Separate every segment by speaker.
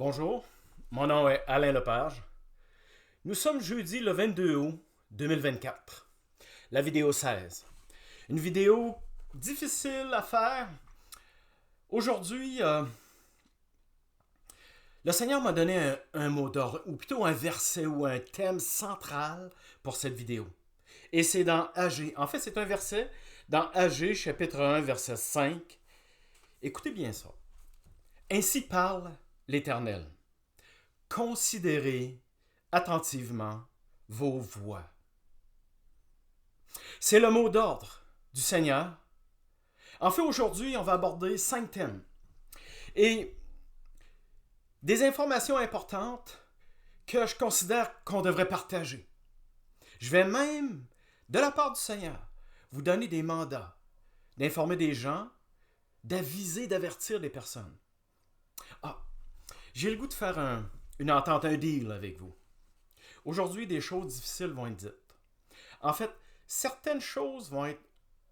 Speaker 1: Bonjour, mon nom est Alain Lepage. Nous sommes jeudi le 22 août 2024. La vidéo 16. Une vidéo difficile à faire. Aujourd'hui, le Seigneur m'a donné un mot d'ordre, ou plutôt un verset ou un thème central pour cette vidéo. Et c'est dans Agé. En fait, c'est un verset dans Agé, chapitre 1, verset 5. Écoutez bien ça. Ainsi parle l'Éternel. Considérez attentivement vos voies. C'est le mot d'ordre du Seigneur. En fait, aujourd'hui, on va aborder 5 thèmes et des informations importantes que je considère qu'on devrait partager. Je vais même, de la part du Seigneur, vous donner des mandats, d'informer des gens, d'aviser, d'avertir des personnes. Ah, j'ai le goût de faire une entente, un deal avec vous. Aujourd'hui, des choses difficiles vont être dites. En fait, certaines choses vont être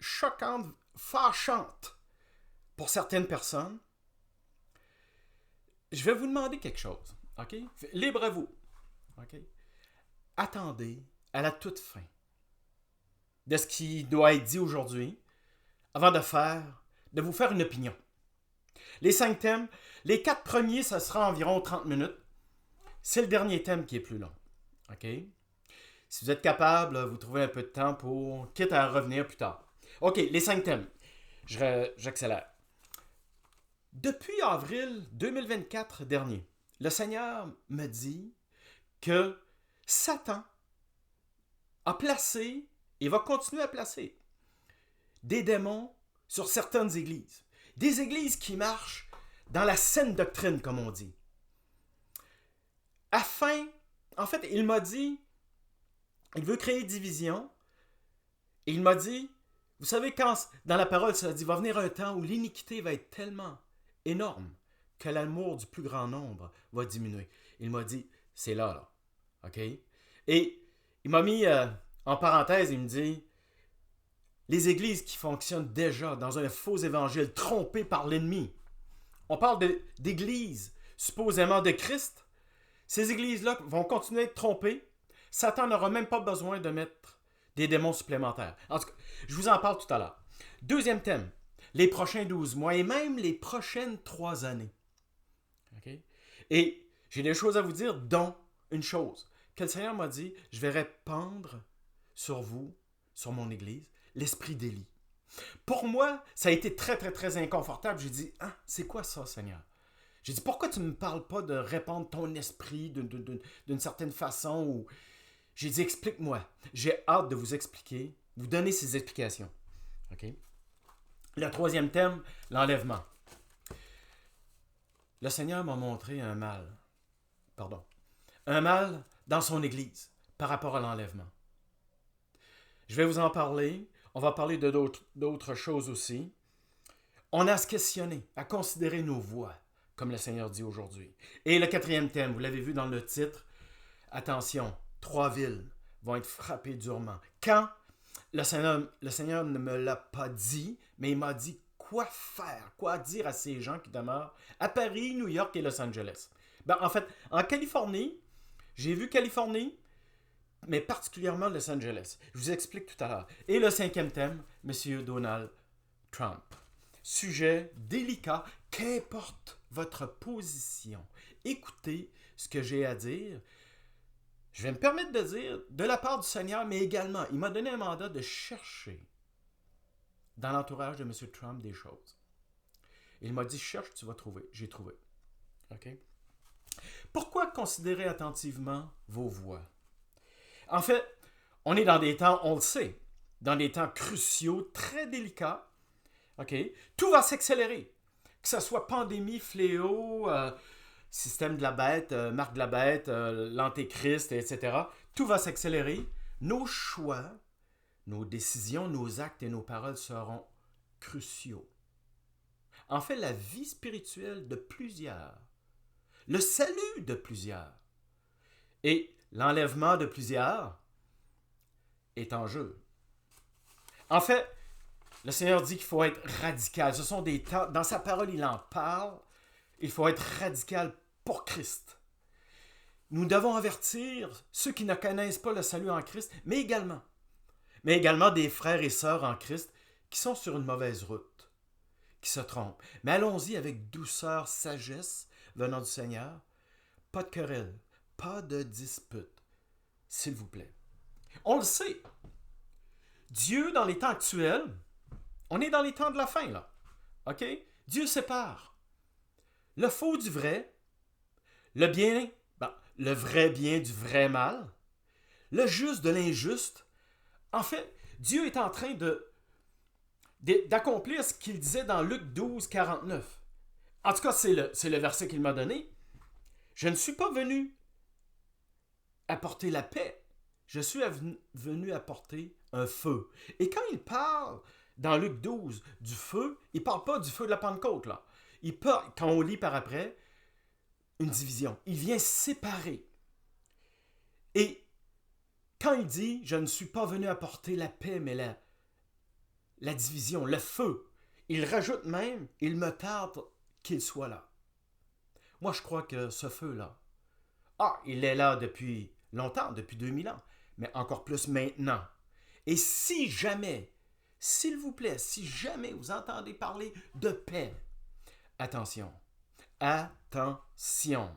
Speaker 1: choquantes, fâchantes pour certaines personnes. Je vais vous demander quelque chose, OK? Libre à vous, OK? Attendez à la toute fin de ce qui doit être dit aujourd'hui avant de vous faire une opinion. Les 5 thèmes, les 4 premiers, ça sera environ 30 minutes. C'est le dernier thème qui est plus long, OK? Si vous êtes capable, vous trouvez un peu de temps pour, quitte à revenir plus tard. OK, les 5 thèmes. J'accélère. Depuis avril 2024 dernier, le Seigneur me dit que Satan a placé et va continuer à placer des démons sur certaines églises. Des églises qui marchent dans la saine doctrine, comme on dit. En fait, il m'a dit, il veut créer division. Et il m'a dit, vous savez, quand dans la parole, ça dit, va venir un temps où l'iniquité va être tellement énorme que l'amour du plus grand nombre va diminuer. Il m'a dit, c'est là. OK? Et il m'a mis en parenthèse, il me dit, les églises qui fonctionnent déjà dans un faux évangile trompé par l'ennemi. On parle d'églises supposément de Christ. Ces églises-là vont continuer à être trompées. Satan n'aura même pas besoin de mettre des démons supplémentaires. En tout cas, je vous en parle tout à l'heure. Deuxième thème, les prochains 12 mois et même les prochaines 3 années. Okay? Et j'ai des choses à vous dire, dont une chose, que le Seigneur m'a dit, je vais répandre sur vous, sur mon Église, l'esprit d'Élie. Pour moi, ça a été très, très, très inconfortable. J'ai dit, c'est quoi ça, Seigneur? J'ai dit, pourquoi tu ne me parles pas de répandre ton esprit d'une certaine façon? Ou... J'ai dit, explique-moi. J'ai hâte de vous expliquer, vous donner ces explications. OK? Le troisième thème, l'enlèvement. Le Seigneur m'a montré un mal dans son Église par rapport à l'enlèvement. Je vais vous en parler. On va parler de d'autres choses aussi. On a à se questionner, à considérer nos voies, comme le Seigneur dit aujourd'hui. Et le quatrième thème, vous l'avez vu dans le titre, attention, 3 villes vont être frappées durement. Quand le Seigneur ne me l'a pas dit, mais il m'a dit quoi faire, quoi dire à ces gens qui demeurent à Paris, New York et Los Angeles. En fait, en Californie, j'ai vu Californie, mais particulièrement Los Angeles. Je vous explique tout à l'heure. Et le 5e thème, M. Donald Trump. Sujet délicat, qu'importe votre position. Écoutez ce que j'ai à dire. Je vais me permettre de dire, de la part du Seigneur, mais également, il m'a donné un mandat de chercher dans l'entourage de M. Trump des choses. Il m'a dit, cherche, tu vas trouver. J'ai trouvé. OK? Pourquoi considérer attentivement vos voix? En fait, on est dans des temps, on le sait, dans des temps cruciaux, très délicats. OK? Tout va s'accélérer. Que ce soit pandémie, fléau, système de la bête, marque de la bête, l'antéchrist, etc. Tout va s'accélérer. Nos choix, nos décisions, nos actes et nos paroles seront cruciaux. En fait, la vie spirituelle de plusieurs, le salut de plusieurs et l'enlèvement de plusieurs est en jeu. En fait, le Seigneur dit qu'il faut être radical. Ce sont des temps, dans sa parole, il en parle. Il faut être radical pour Christ. Nous devons avertir ceux qui ne connaissent pas le salut en Christ, mais également des frères et sœurs en Christ qui sont sur une mauvaise route, qui se trompent. Mais allons-y avec douceur, sagesse venant du Seigneur. Pas de querelle, pas de dispute, s'il vous plaît. On le sait, Dieu, dans les temps actuels, on est dans les temps de la fin, là. OK? Dieu sépare le faux du vrai, le bien, le vrai bien du vrai mal, le juste de l'injuste. En fait, Dieu est en train d'accomplir ce qu'il disait dans Luc 12, 49. En tout cas, c'est le verset qu'il m'a donné. Je ne suis pas venu apporter la paix, je suis venu apporter un feu. Et quand il parle dans Luc 12 du feu, il ne parle pas du feu de la Pentecôte, là. Il parle, quand on lit par après, une division. Il vient séparer. Et quand il dit « Je ne suis pas venu apporter la paix, mais la division, le feu », il rajoute même « Il me tarde qu'il soit là ». Moi, je crois que ce feu-là, il est là depuis longtemps, depuis 2000 ans, mais encore plus maintenant. Et si jamais, s'il vous plaît, si jamais vous entendez parler de paix, attention, attention.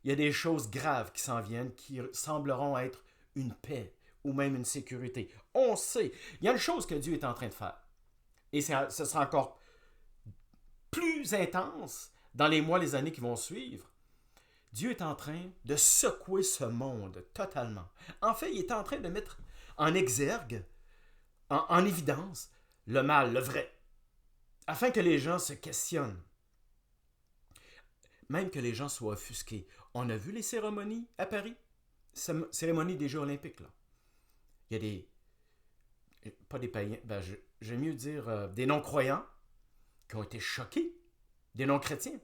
Speaker 1: Il y a des choses graves qui s'en viennent qui sembleront être une paix ou même une sécurité. On sait, il y a une chose que Dieu est en train de faire. Et ce sera encore plus intense dans les mois, les années qui vont suivre. Dieu est en train de secouer ce monde totalement. En fait, il est en train de mettre en exergue, en évidence, le mal, le vrai, afin que les gens se questionnent. Même que les gens soient offusqués. On a vu les cérémonies à Paris, cérémonies des Jeux olympiques, là. Il y a pas des païens, j'aime mieux dire des non-croyants qui ont été choqués, des non-chrétiens.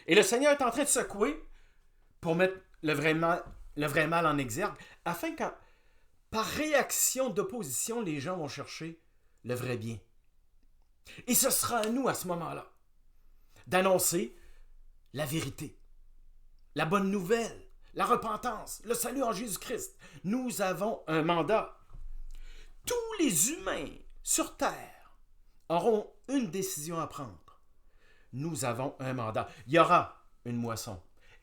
Speaker 1: Et le Seigneur est en train de secouer pour mettre le vrai mal en exergue, afin que, par réaction d'opposition, les gens vont chercher le vrai bien. Et ce sera à nous, à ce moment-là, d'annoncer la vérité, la bonne nouvelle, la repentance, le salut en Jésus-Christ. Nous avons un mandat. Tous les humains sur Terre auront une décision à prendre. Nous avons un mandat. Il y aura une moisson.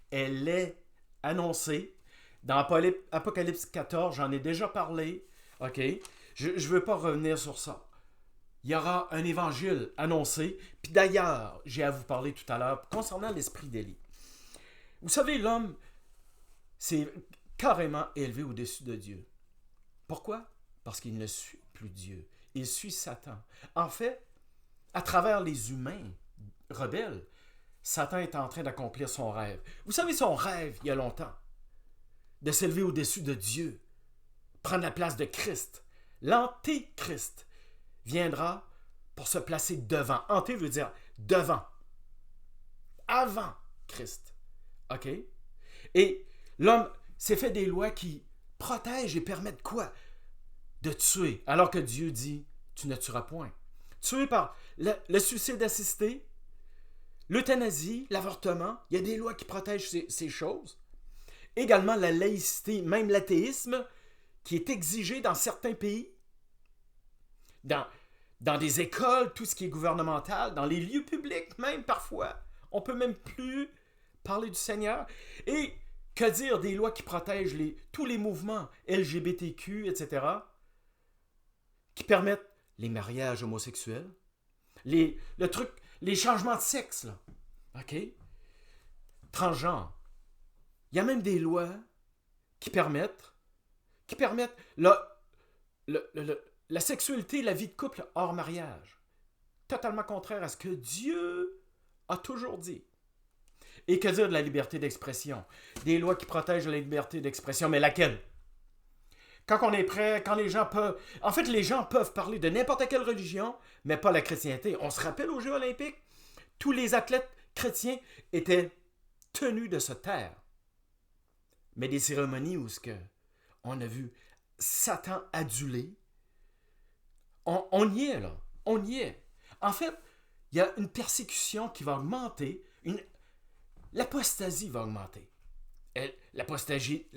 Speaker 1: Elle est annoncée dans Apocalypse 14. J'en ai déjà parlé. OK? Je ne veux pas revenir sur ça. Il y aura un évangile annoncé. Puis d'ailleurs, j'ai à vous parler tout à l'heure concernant l'esprit d'Élie. Vous savez, l'homme s'est carrément élevé au-dessus de Dieu. Pourquoi? Parce qu'il ne suit plus Dieu. Il suit Satan. En fait, à travers les humains rebelles, Satan est en train d'accomplir son rêve. Vous savez, son rêve, il y a longtemps, de s'élever au-dessus de Dieu, prendre la place de Christ. L'antéchrist viendra pour se placer devant. Anté veut dire devant, avant Christ. OK? Et l'homme s'est fait des lois qui protègent et permettent quoi? De tuer, alors que Dieu dit, tu ne tueras point. Tuer par le suicide assisté, l'euthanasie, l'avortement, il y a des lois qui protègent ces choses. Également la laïcité, même l'athéisme, qui est exigé dans certains pays, dans des écoles, tout ce qui est gouvernemental, dans les lieux publics même parfois. On ne peut même plus parler du Seigneur. Et que dire des lois qui protègent tous les mouvements LGBTQ, etc., qui permettent les mariages homosexuels, les changements de sexe, là. OK? Transgenre. Il y a même des lois qui permettent la sexualité, la vie de couple hors mariage. Totalement contraire à ce que Dieu a toujours dit. Et que dire de la liberté d'expression? Des lois qui protègent la liberté d'expression, mais laquelle? Quand on est prêt, quand les gens peuvent... En fait, les gens peuvent parler de n'importe quelle religion, mais pas la chrétienté. On se rappelle aux Jeux olympiques, tous les athlètes chrétiens étaient tenus de se taire. Mais des cérémonies où on a vu Satan adulé, on y est là. On y est. En fait, il y a une persécution qui va augmenter. La l'apostasie va augmenter. L'apostasie,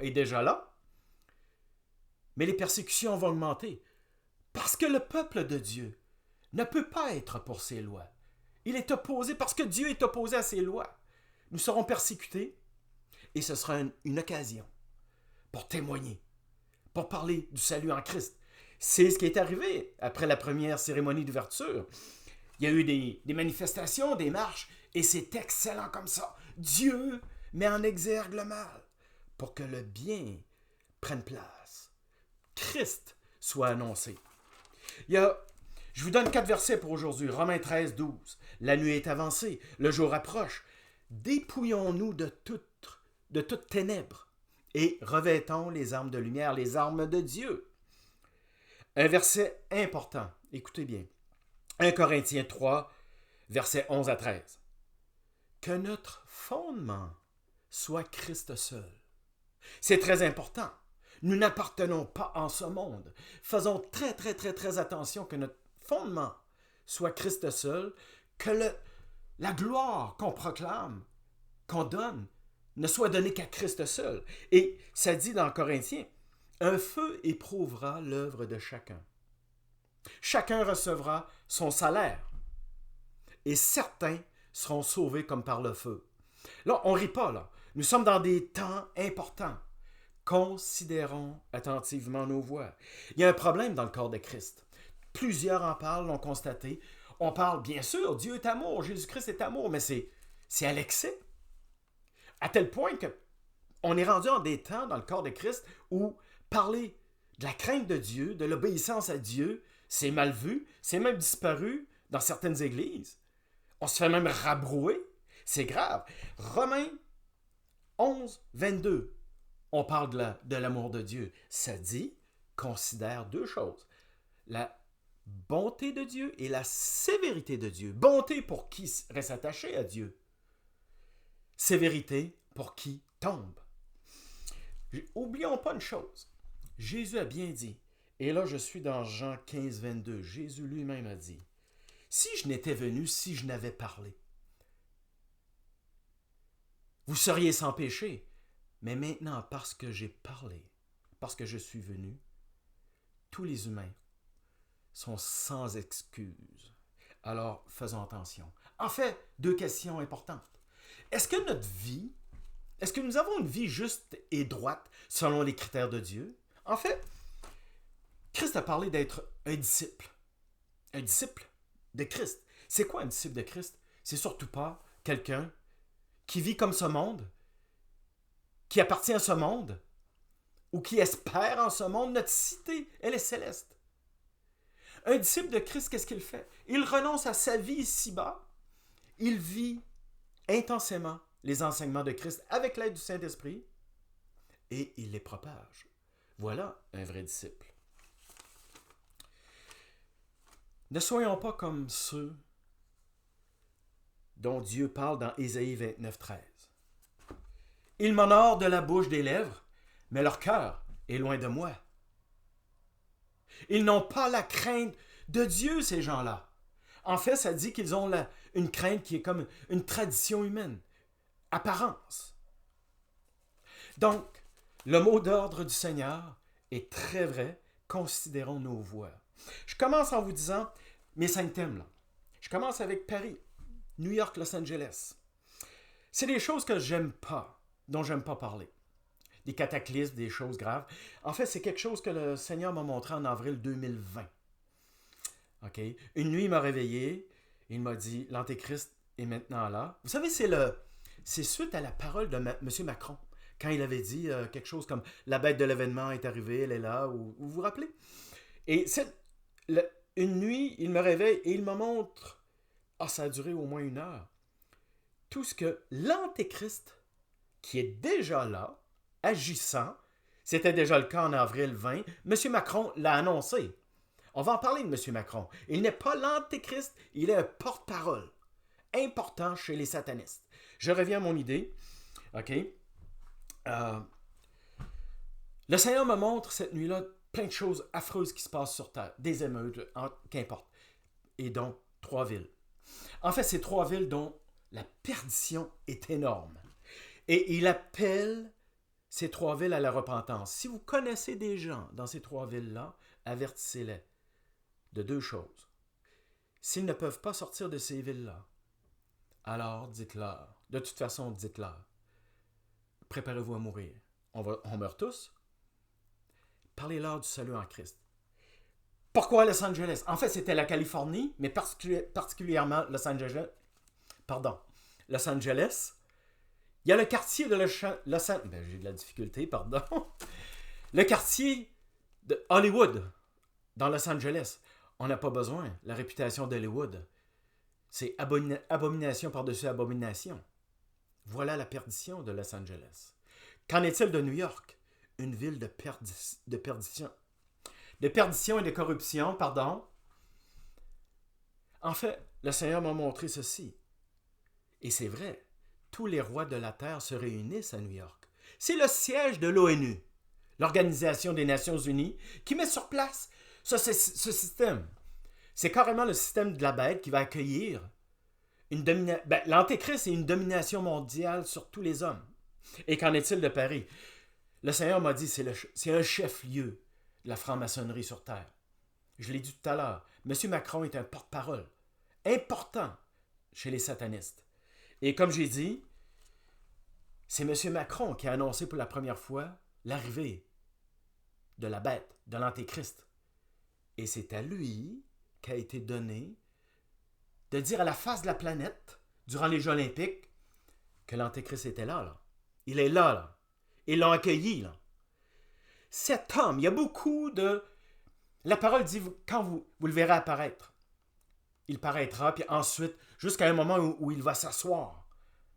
Speaker 1: est déjà là, mais les persécutions vont augmenter. Parce que le peuple de Dieu ne peut pas être pour ses lois. Il est opposé parce que Dieu est opposé à ses lois. Nous serons persécutés et ce sera une occasion pour témoigner, pour parler du salut en Christ. C'est ce qui est arrivé après la première cérémonie d'ouverture. Il y a eu des manifestations, des marches, et c'est excellent comme ça. Dieu met en exergue le mal pour que le bien prenne place. Christ soit annoncé. Je vous donne 4 versets pour aujourd'hui. Romains 13, 12. La nuit est avancée, le jour approche. Dépouillons-nous de toutes ténèbres et revêtons les armes de lumière, les armes de Dieu. Un verset important, écoutez bien. 1 Corinthiens 3, versets 11 à 13. Que notre fondement soit Christ seul. C'est très important. Nous n'appartenons pas en ce monde. Faisons très, très, très, très attention que notre fondement soit Christ seul, que la gloire qu'on proclame, qu'on donne, ne soit donnée qu'à Christ seul. Et ça dit dans Corinthiens, un feu éprouvera l'œuvre de chacun. Chacun recevra son salaire. Et certains seront sauvés comme par le feu. Là, on ne rit pas, là. Nous sommes dans des temps importants. Considérons attentivement nos voies. Il y a un problème dans le corps de Christ. Plusieurs en parlent, l'ont constaté. On parle, bien sûr, Dieu est amour, Jésus-Christ est amour, mais c'est à l'excès. À tel point qu'on est rendu en des temps dans le corps de Christ où parler de la crainte de Dieu, de l'obéissance à Dieu, c'est mal vu, c'est même disparu dans certaines églises. On se fait même rabrouer. C'est grave. Romains 11, 22. On parle de l'amour de Dieu. Ça dit, considère 2 choses. La bonté de Dieu et la sévérité de Dieu. Bonté pour qui reste attaché à Dieu. Sévérité pour qui tombe. Oublions pas une chose. Jésus a bien dit, et là je suis dans Jean 15, 22, Jésus lui-même a dit, si je n'étais venu, si je n'avais parlé, vous seriez sans péché. Mais maintenant, parce que j'ai parlé, parce que je suis venu, tous les humains sont sans excuse. Alors, faisons attention. En fait, 2 questions importantes. Est-ce que nous avons une vie juste et droite selon les critères de Dieu? En fait, Christ a parlé d'être un disciple. Un disciple de Christ. C'est quoi un disciple de Christ? C'est surtout pas quelqu'un qui vit comme ce monde, qui appartient à ce monde, ou qui espère en ce monde. Notre cité, elle est céleste. Un disciple de Christ, qu'est-ce qu'il fait? Il renonce à sa vie ici-bas. Il vit intensément les enseignements de Christ avec l'aide du Saint-Esprit et il les propage. Voilà un vrai disciple. Ne soyons pas comme ceux dont Dieu parle dans Ésaïe 29, 13. Ils m'honorent de la bouche des lèvres, mais leur cœur est loin de moi. Ils n'ont pas la crainte de Dieu, ces gens-là. En fait, ça dit qu'ils ont une crainte qui est comme une tradition humaine, apparence. Donc, le mot d'ordre du Seigneur est très vrai. Considérons nos voies. Je commence en vous disant mes 5 thèmes. Là. Je commence avec Paris, New York, Los Angeles. C'est des choses que j'aime pas, dont j'aime pas parler. Des cataclysmes, des choses graves. En fait, c'est quelque chose que le Seigneur m'a montré en avril 2020. Okay? Une nuit, il m'a réveillé. Il m'a dit, l'Antéchrist est maintenant là. Vous savez, c'est suite à la parole de M. Macron, quand il avait dit quelque chose comme « La bête de l'événement est arrivée, elle est là », ou vous vous rappelez? Et une nuit, il me réveille et il me montre, ça a duré au moins 1 heure, tout ce que l'Antéchrist, qui est déjà là, agissant, c'était déjà le cas en avril 20, M. Macron l'a annoncé. On va en parler de M. Macron. Il n'est pas l'Antéchrist, il est un porte-parole important chez les satanistes. Je reviens à mon idée. OK? Le Seigneur me montre cette nuit-là plein de choses affreuses qui se passent sur Terre. Des émeutes, qu'importe. Et donc, 3 villes. En fait, c'est 3 villes dont La perdition est énorme. Et il appelle ces trois villes à la repentance. Si vous connaissez des gens dans ces trois villes-là, avertissez-les de deux choses. S'ils ne peuvent pas sortir de ces villes-là, alors dites-leur, de toute façon, dites-leur, préparez-vous à mourir. On meurt tous. Parlez-leur du salut en Christ. Pourquoi Los Angeles? En fait, c'était la Californie, mais particulièrement Los Angeles. Los Angeles. Il y a le quartier de Los Angeles. J'ai de la difficulté, pardon. Le quartier de Hollywood, dans Los Angeles. On n'a pas besoin. La réputation d'Hollywood, c'est abomination par-dessus abomination. Voilà la perdition de Los Angeles. Qu'en est-il de New York? Une ville de perdition. De perdition et de corruption, pardon. En fait, le Seigneur m'a montré ceci. Et c'est vrai, tous les rois de la terre se réunissent à New York. C'est le siège de l'ONU, l'Organisation des Nations Unies, qui met sur place ce système. C'est carrément le système de la bête qui va accueillir l'Antéchrist et une domination mondiale sur tous les hommes. Et qu'en est-il de Paris? Le Seigneur m'a dit, c'est un chef-lieu de la franc-maçonnerie sur Terre. Je l'ai dit tout à l'heure, M. Macron est un porte-parole important chez les satanistes. Et comme j'ai dit, c'est M. Macron qui a annoncé pour la première fois l'arrivée de la bête, de l'Antéchrist. Et c'est à lui qu'a été donné de dire à la face de la planète, durant les Jeux olympiques, que l'Antéchrist était là. Il est là. Ils l'ont accueilli, là. Cet homme, il y a beaucoup de... La parole dit, quand vous le verrez apparaître, il paraîtra, puis ensuite, jusqu'à un moment où il va s'asseoir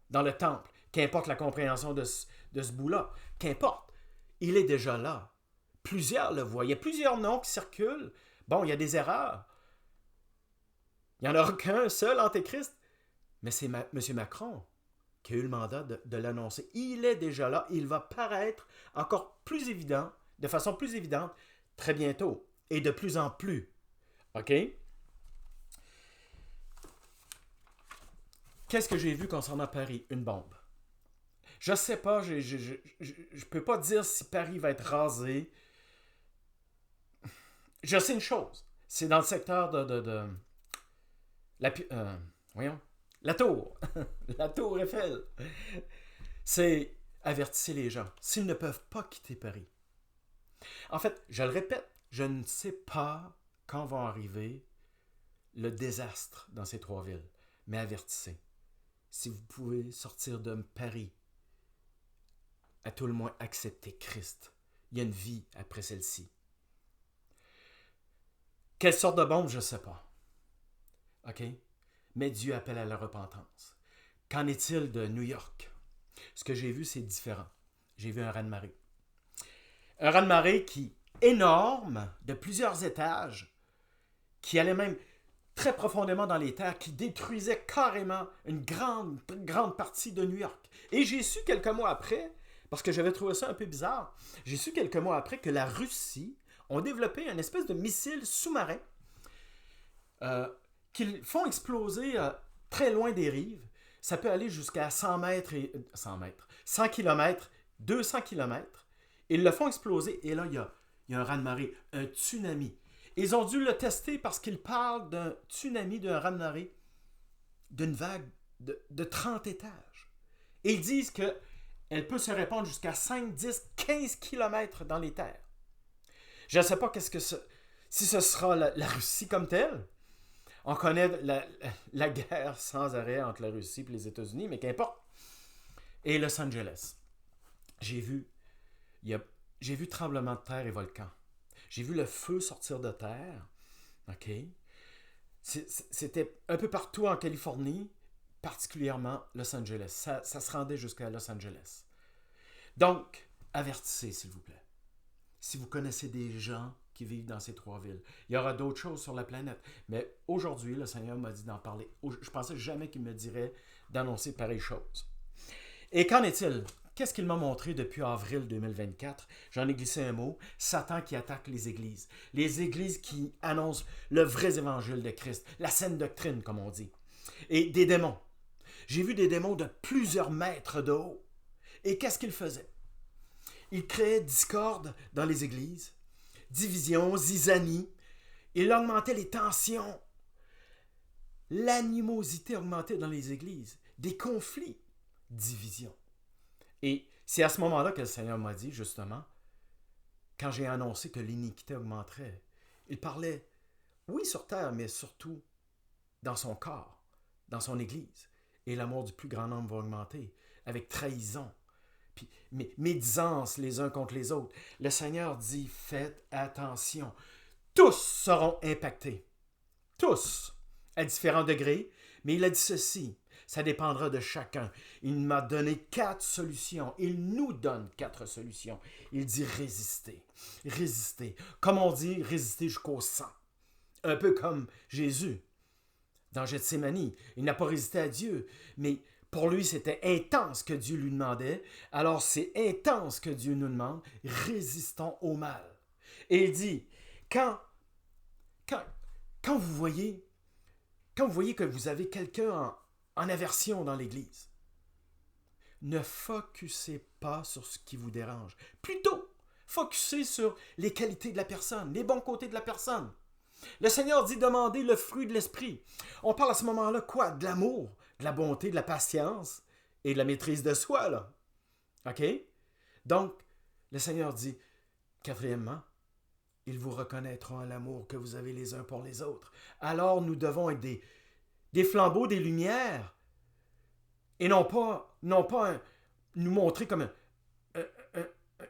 Speaker 1: dans le temple, qu'importe la compréhension de ce bout-là, qu'importe, il est déjà là. Plusieurs le voient. Il y a plusieurs noms qui circulent. Bon, il y a des erreurs. Il n'y en aura qu'un seul, Antéchrist. Mais c'est M. Macron qui a eu le mandat de l'annoncer. Il est déjà là. Il va paraître encore plus évident, de façon plus évidente, très bientôt. Et de plus en plus. OK? Qu'est-ce que j'ai vu concernant Paris? Une bombe. Je ne sais pas, je ne peux pas dire si Paris va être rasé. Je sais une chose. C'est dans le secteur la tour. La tour Eiffel. C'est avertissez les gens s'ils ne peuvent pas quitter Paris. En fait, je le répète, je ne sais pas quand va arriver le désastre dans ces trois villes. Mais avertissez. Si vous pouvez sortir de Paris, à tout le moins acceptez Christ. Il y a une vie après celle-ci. Quelle sorte de bombe, je ne sais pas. OK? Mais Dieu appelle à la repentance. Qu'en est-il de New York? Ce que j'ai vu, c'est différent. J'ai vu un raz-de-marée. Un raz-de-marée qui est énorme, de plusieurs étages, qui allait même très profondément dans les terres, qui détruisait carrément une grande partie de New York. Et j'ai su quelques mois après, parce que j'avais trouvé ça un peu bizarre, j'ai su quelques mois après que la Russie ont développé une espèce de missile sous-marin qu'ils font exploser très loin des rives. Ça peut aller jusqu'à 100 km, 200 km. Ils le font exploser et là, il y a un raz-de-marée, un tsunami. Ils ont dû le tester parce qu'ils parlent d'un tsunami, d'un raz-de-marée, d'une vague de 30 étages. Et ils disent qu'elle peut se répandre jusqu'à 5, 10, 15 km dans les terres. Je ne sais pas si ce sera la Russie comme telle. On connaît la guerre sans arrêt entre la Russie et les États-Unis, mais qu'importe. Et Los Angeles. J'ai vu tremblement de terre et volcan. J'ai vu le feu sortir de terre. OK? C'était un peu partout en Californie, particulièrement Los Angeles. Ça se rendait jusqu'à Los Angeles. Donc, avertissez, s'il vous plaît. Si vous connaissez des gens qui vivent dans ces trois villes. Il y aura d'autres choses sur la planète. Mais aujourd'hui, le Seigneur m'a dit d'en parler. Je pensais jamais qu'il me dirait d'annoncer pareille chose. Et qu'en est-il? Qu'est-ce qu'il m'a montré depuis avril 2024? J'en ai glissé un mot. Satan qui attaque les églises. Les églises qui annoncent le vrai évangile de Christ. La saine doctrine, comme on dit. Et des démons. J'ai vu des démons de plusieurs mètres de haut. Et qu'est-ce qu'ils faisaient? Ils créaient discorde dans les églises, division, zizanie. Ils augmentaient les tensions. L'animosité augmentait dans les églises. Des conflits, division. Et c'est à ce moment-là que le Seigneur m'a dit, justement, quand j'ai annoncé que l'iniquité augmenterait, il parlait, oui, sur terre, mais surtout dans son corps, dans son Église. Et l'amour du plus grand nombre va augmenter, avec trahison, puis médisance les uns contre les autres. Le Seigneur dit, faites attention. Tous seront impactés. Tous, à différents degrés, mais il a dit ceci, ça dépendra de chacun. Il m'a donné 4 solutions. Il nous donne 4 solutions. Il dit résister. Résister. Comme on dit, résister jusqu'au sang. Un peu comme Jésus. Dans Gethsémani, il n'a pas résisté à Dieu, mais pour lui, c'était intense que Dieu lui demandait. Alors, c'est intense que Dieu nous demande. Résistons au mal. Et il dit, quand vous voyez que vous avez quelqu'un en aversion dans l'Église, ne focussez pas sur ce qui vous dérange. Plutôt, focussez sur les qualités de la personne, les bons côtés de la personne. Le Seigneur dit demandez le fruit de l'esprit. On parle à ce moment-là quoi? De l'amour, de la bonté, de la patience et de la maîtrise de soi, là. OK? Donc, le Seigneur dit, quatrièmement, ils vous reconnaîtront à l'amour que vous avez les uns pour les autres. Alors, nous devons être des flambeaux, des lumières, et non pas nous montrer comme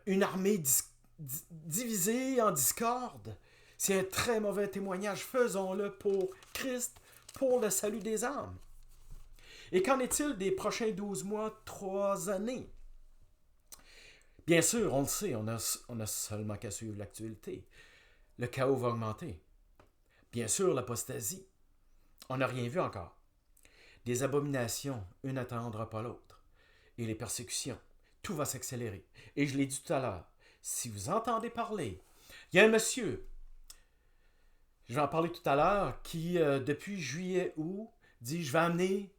Speaker 1: une armée divisée en discorde. C'est un très mauvais témoignage. Faisons-le pour Christ, pour le salut des âmes. Et qu'en est-il des prochains 12 mois, 3 années? Bien sûr, on le sait, on a seulement qu'à suivre l'actualité. Le chaos va augmenter. Bien sûr, l'apostasie. On n'a rien vu encore. Des abominations, une n'attendra pas l'autre. Et les persécutions, tout va s'accélérer. Et je l'ai dit tout à l'heure, si vous entendez parler, il y a un monsieur, je vais en parler tout à l'heure, qui, depuis juillet-août, dit, je vais amener,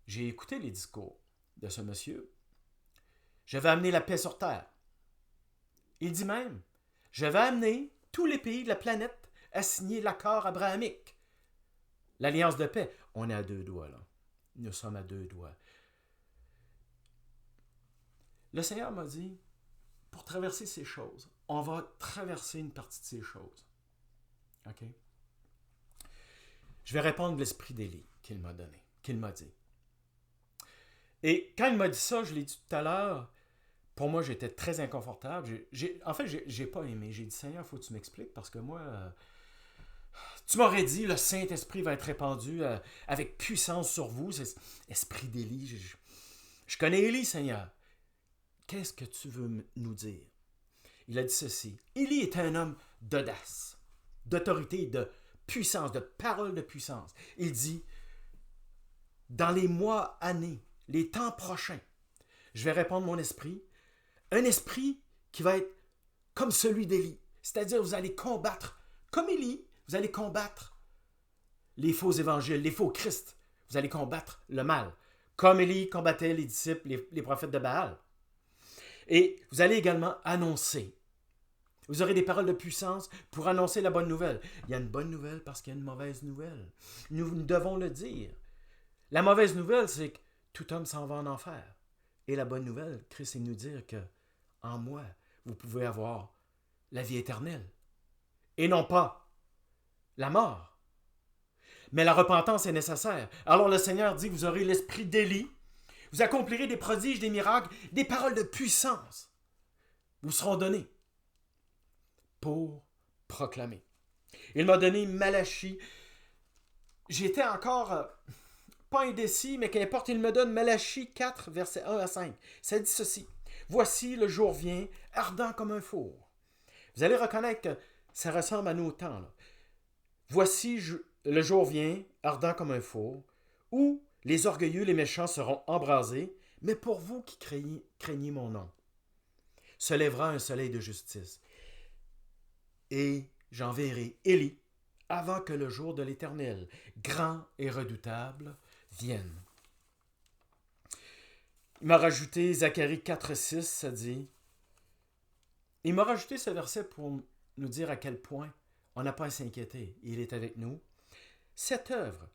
Speaker 1: j'ai écouté les discours de ce monsieur, je vais amener la paix sur terre. Il dit même, je vais amener tous les pays de la planète à signer l'accord abrahamique. L'alliance de paix. On est à 2 doigts, là. Nous sommes à 2 doigts. Le Seigneur m'a dit, pour traverser ces choses, on va traverser une partie de ces choses. OK? Je vais répondre de l'esprit d'Élie qu'il m'a donné, qu'il m'a dit. Et quand il m'a dit ça, je l'ai dit tout à l'heure, pour moi, j'étais très inconfortable. En fait, j'ai pas aimé. J'ai dit, Seigneur, il faut que tu m'expliques parce que moi, tu m'aurais dit, le Saint-Esprit va être répandu avec puissance sur vous. C'est esprit d'Élie. Je connais Élie, Seigneur. Qu'est-ce que tu veux nous dire? Il a dit ceci. Élie était un homme d'audace, d'autorité, de puissance, de parole de puissance. Il dit, dans les mois, années, les temps prochains, je vais répandre mon esprit, un esprit qui va être comme celui d'Élie. C'est-à-dire, vous allez combattre, comme Élie, vous allez combattre les faux évangiles, les faux Christ. Vous allez combattre le mal, comme Élie combattait les disciples, les prophètes de Baal. Et vous allez également annoncer. Vous aurez des paroles de puissance pour annoncer la bonne nouvelle. Il y a une bonne nouvelle parce qu'il y a une mauvaise nouvelle. Nous devons le dire. La mauvaise nouvelle, c'est que tout homme s'en va en enfer. Et la bonne nouvelle, Christ, c'est nous dire que en moi, vous pouvez avoir la vie éternelle. Et non pas la mort. Mais la repentance est nécessaire. Alors le Seigneur dit, vous aurez l'esprit d'Élie. Vous accomplirez des prodiges, des miracles, des paroles de puissance. Vous seront donnés pour proclamer. Il m'a donné Malachie. J'étais encore pas indécis, mais qu'importe, il me donne Malachie 4, versets 1 à 5. Ça dit ceci. Voici le jour vient, ardent comme un four. Vous allez reconnaître que ça ressemble à nos temps, là. Voici le jour vient, ardent comme un four, où les orgueilleux, les méchants seront embrasés, mais pour vous qui craignez mon nom, se lèvera un soleil de justice. Et j'enverrai Élie avant que le jour de l'Éternel, grand et redoutable, vienne. Il m'a rajouté Zacharie 4,6, ça dit. Il m'a rajouté ce verset pour nous dire à quel point on n'a pas à s'inquiéter. Il est avec nous. Cette œuvre,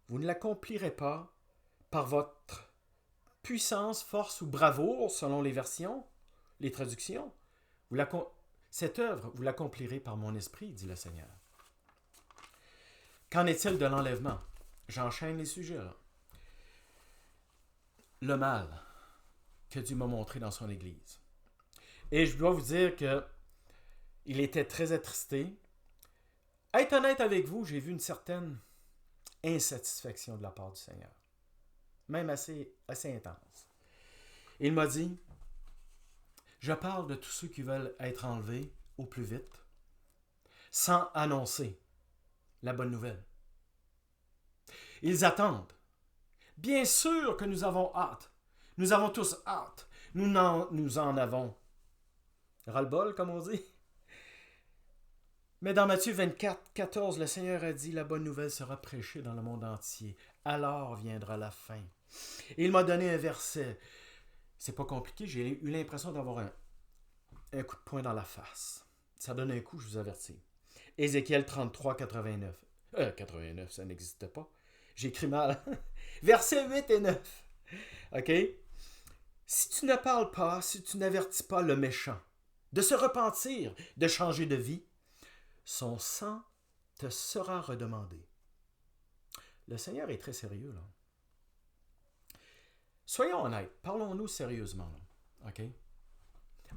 Speaker 1: vous ne l'accomplirez pas par votre puissance, force ou bravoure, selon les versions, les traductions. Cette œuvre, vous l'accomplirez par mon esprit, dit le Seigneur. Qu'en est-il de l'enlèvement? J'enchaîne les sujets là. Le mal que Dieu m'a montré dans son Église. Et je dois vous dire que il était très attristé. À être honnête avec vous, j'ai vu une certaine insatisfaction de la part du Seigneur. Même assez intense. Il m'a dit, je parle de tous ceux qui veulent être enlevés au plus vite, sans annoncer la bonne nouvelle. Ils attendent. Bien sûr que nous avons hâte. Nous avons tous hâte. Nous en avons ras-le-bol, comme on dit. Mais dans Matthieu 24, 14, le Seigneur a dit, la bonne nouvelle sera prêchée dans le monde entier. Alors viendra la fin. Et il m'a donné un verset. C'est pas compliqué, j'ai eu l'impression d'avoir un coup de poing dans la face. Ça donne un coup, je vous avertis. Ézéchiel 33, 89. 89, ça n'existe pas. J'écris mal. Versets 8 et 9. OK? Si tu ne parles pas, si tu n'avertis pas le méchant de se repentir, de changer de vie, son sang te sera redemandé. Le Seigneur est très sérieux, là. Soyons honnêtes, parlons-nous sérieusement, là. OK?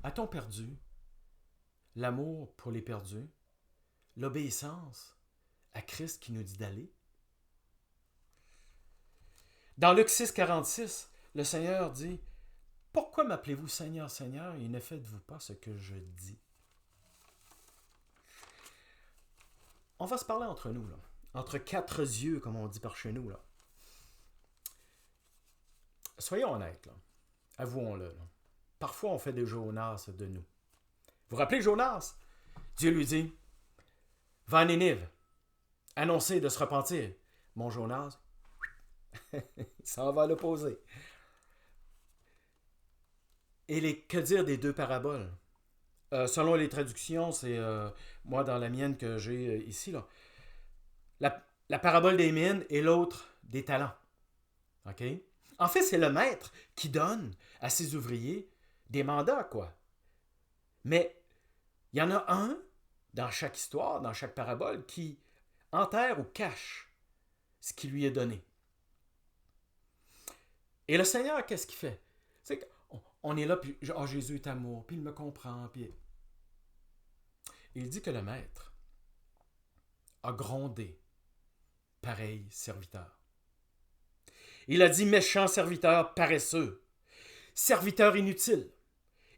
Speaker 1: A-t-on perdu l'amour pour les perdus, l'obéissance à Christ qui nous dit d'aller? Dans Luc 6, 46, le Seigneur dit, « Pourquoi m'appelez-vous Seigneur, Seigneur, et ne faites-vous pas ce que je dis? » On va se parler entre nous, là. Entre quatre yeux, comme on dit par chez nous, là. Soyons honnêtes, là. Avouons-le, là. Parfois, on fait des Jonas de nous. Vous vous rappelez Jonas? Dieu lui dit, « Va à Nénive, annoncer de se repentir. » Mon Jonas, ça va à l'opposé. Et que dire des deux paraboles? Selon les traductions, c'est moi dans la mienne que j'ai ici, là. La parabole des mines et l'autre des talents. OK? En fait, c'est le maître qui donne à ses ouvriers des mandats, quoi. Mais il y en a un dans chaque histoire, dans chaque parabole, qui enterre ou cache ce qui lui est donné. Et le Seigneur, qu'est-ce qu'il fait? C'est qu'on est là, puis oh, Jésus est amour, puis il me comprend, puis... Il dit que le maître a grondé pareil serviteur. Il a dit méchant serviteur paresseux, serviteur inutile.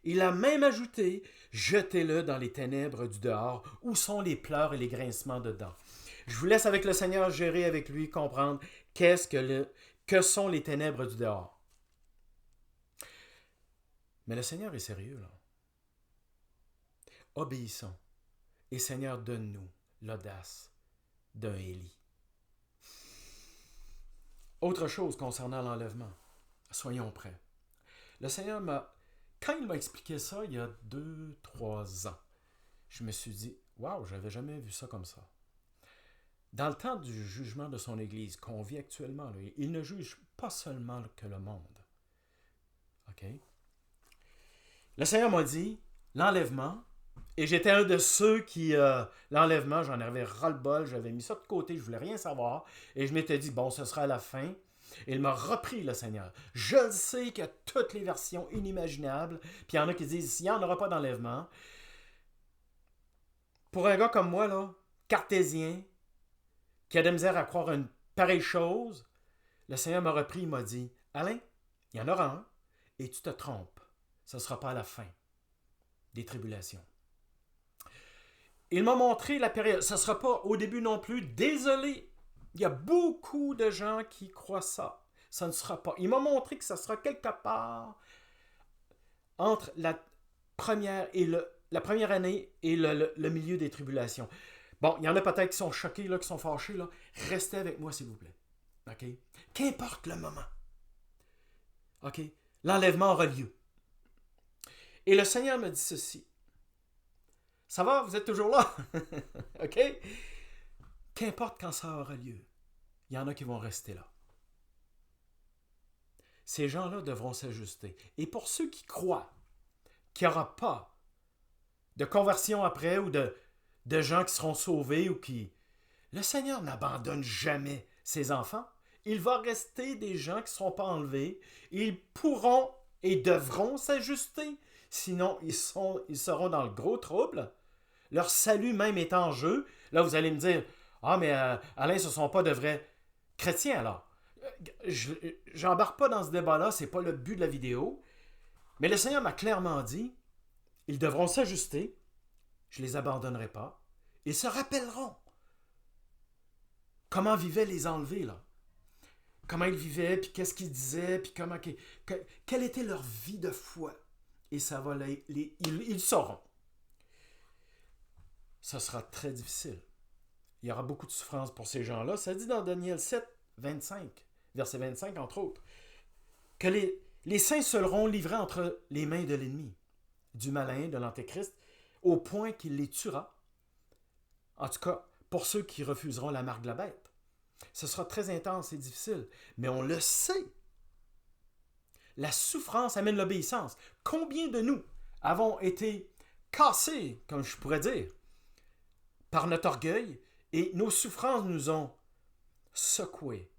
Speaker 1: Il a même ajouté, jetez-le dans les ténèbres du dehors, où sont les pleurs et les grincements dedans. Je vous laisse avec le Seigneur gérer avec lui, comprendre que sont les ténèbres du dehors. Mais le Seigneur est sérieux, là. Obéissons. Et Seigneur, donne-nous l'audace d'un Élie. Autre chose concernant l'enlèvement. Soyons prêts. Le Seigneur quand il m'a expliqué ça il y a 2-3 ans, je me suis dit, waouh, je n'avais jamais vu ça comme ça. Dans le temps du jugement de son Église qu'on vit actuellement, là, il ne juge pas seulement que le monde. OK? Le Seigneur m'a dit, l'enlèvement, et j'étais un de ceux qui, l'enlèvement, j'en avais ras-le-bol, j'avais mis ça de côté, je voulais rien savoir, et je m'étais dit, bon, ce sera à la fin. Et il m'a repris, le Seigneur. Je le sais qu'il y a toutes les versions inimaginables, puis il y en a qui disent, s'il n'y en aura pas d'enlèvement, pour un gars comme moi, là, cartésien, qui a de la misère à croire une pareille chose, le Seigneur m'a repris, il m'a dit, Alain, il y en aura un, et tu te trompes. Ce ne sera pas à la fin des tribulations. Il m'a montré la période. Ce ne sera pas au début non plus. Désolé. Il y a beaucoup de gens qui croient ça. Ça ne sera pas. Il m'a montré que ça sera quelque part entre la première année et le milieu des tribulations. Bon, il y en a peut-être qui sont choqués, là, qui sont fâchés. Là. Restez avec moi, s'il vous plaît. OK? Qu'importe le moment. OK? l'enlèvement aura lieu. Et le Seigneur me dit ceci. Ça va, vous êtes toujours là? OK? Qu'importe quand ça aura lieu, il y en a qui vont rester là. Ces gens-là devront s'ajuster. Et pour ceux qui croient qu'il n'y aura pas de conversion après ou de gens qui seront sauvés ou qui... Le Seigneur n'abandonne jamais ses enfants. Il va rester des gens qui ne seront pas enlevés. Ils pourront et devront s'ajuster. Sinon, ils seront dans le gros trouble. Leur salut même est en jeu. Là, vous allez me dire, « Ah, mais Alain, ce ne sont pas de vrais chrétiens alors. » J'embarque pas dans ce débat-là, c'est pas le but de la vidéo. Mais le Seigneur m'a clairement dit, ils devront s'ajuster, je ne les abandonnerai pas. Ils se rappelleront comment vivaient les enlevés, là. Comment ils vivaient, puis qu'est-ce qu'ils disaient, puis quelle était leur vie de foi. Et ça va ils sauront. Ça sera très difficile. Il y aura beaucoup de souffrance pour ces gens-là. Ça dit dans Daniel 7, 25, verset 25, entre autres, que les saints seront livrés entre les mains de l'ennemi, du malin, de l'antéchrist, au point qu'il les tuera. En tout cas, pour ceux qui refuseront la marque de la bête. Ce sera très intense et difficile, mais on le sait. La souffrance amène l'obéissance. Combien de nous avons été cassés, comme je pourrais dire, par notre orgueil, et nos souffrances nous ont secoués.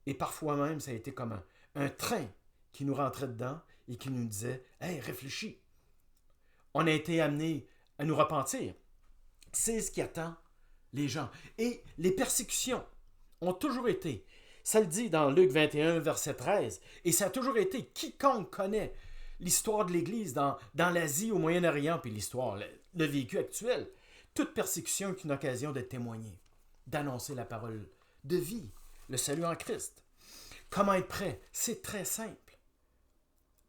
Speaker 1: Et parfois même, ça a été comme un train qui nous rentrait dedans et qui nous disait « Hey, réfléchis! » On a été amenés à nous repentir. C'est ce qui attend les gens. Et les persécutions ont toujours été, ça le dit dans Luc 21, verset 13, et ça a toujours été, quiconque connaît l'histoire de l'Église dans l'Asie, au Moyen-Orient, puis l'histoire, le vécu actuel, toute persécution est une occasion de témoigner, d'annoncer la parole de vie, le salut en Christ. Comment être prêt? C'est très simple.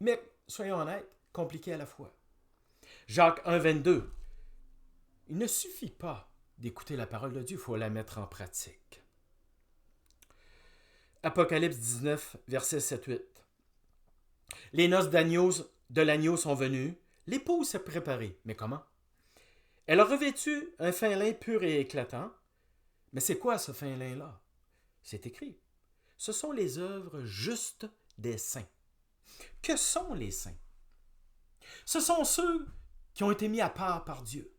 Speaker 1: Mais, soyons honnêtes, compliqué à la fois. Jacques 1, 22. Il ne suffit pas d'écouter la parole de Dieu, il faut la mettre en pratique. Apocalypse 19, verset 7-8. Les noces de l'agneau sont venues, l'épouse s'est préparée. Mais comment? Elle a revêtu un fin lin pur et éclatant. Mais c'est quoi ce fin lin-là? C'est écrit. Ce sont les œuvres justes des saints. Que sont les saints? Ce sont ceux qui ont été mis à part par Dieu,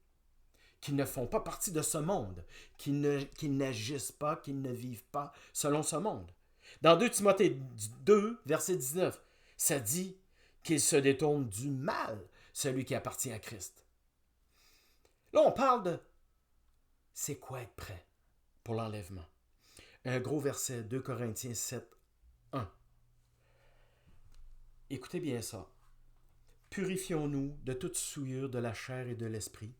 Speaker 1: qui ne font pas partie de ce monde, qui n'agissent pas, qui ne vivent pas selon ce monde. Dans 2 Timothée 2, verset 19, ça dit qu'il se détourne du mal, celui qui appartient à Christ. Là, on parle de c'est quoi être prêt pour l'enlèvement. Un gros verset, 2 Corinthiens 7, 1. Écoutez bien ça. Purifions-nous de toute souillure de la chair et de l'esprit.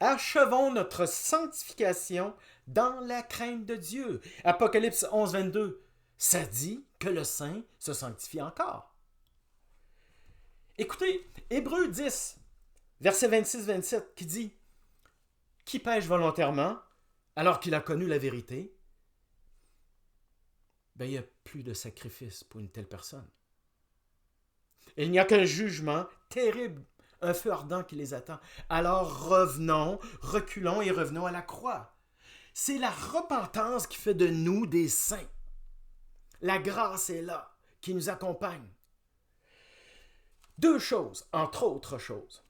Speaker 1: Achevons notre sanctification dans la crainte de Dieu. Apocalypse 11, 22. Ça dit que le saint se sanctifie encore. Écoutez, Hébreux 10, verset 26-27, qui dit « Qui pêche volontairement, alors qu'il a connu la vérité, il n'y a plus de sacrifice pour une telle personne. Il n'y a qu'un jugement terrible, un feu ardent qui les attend. Alors reculons et revenons à la croix. C'est la repentance qui fait de nous des saints. La grâce est là, qui nous accompagne. Deux choses, entre autres choses,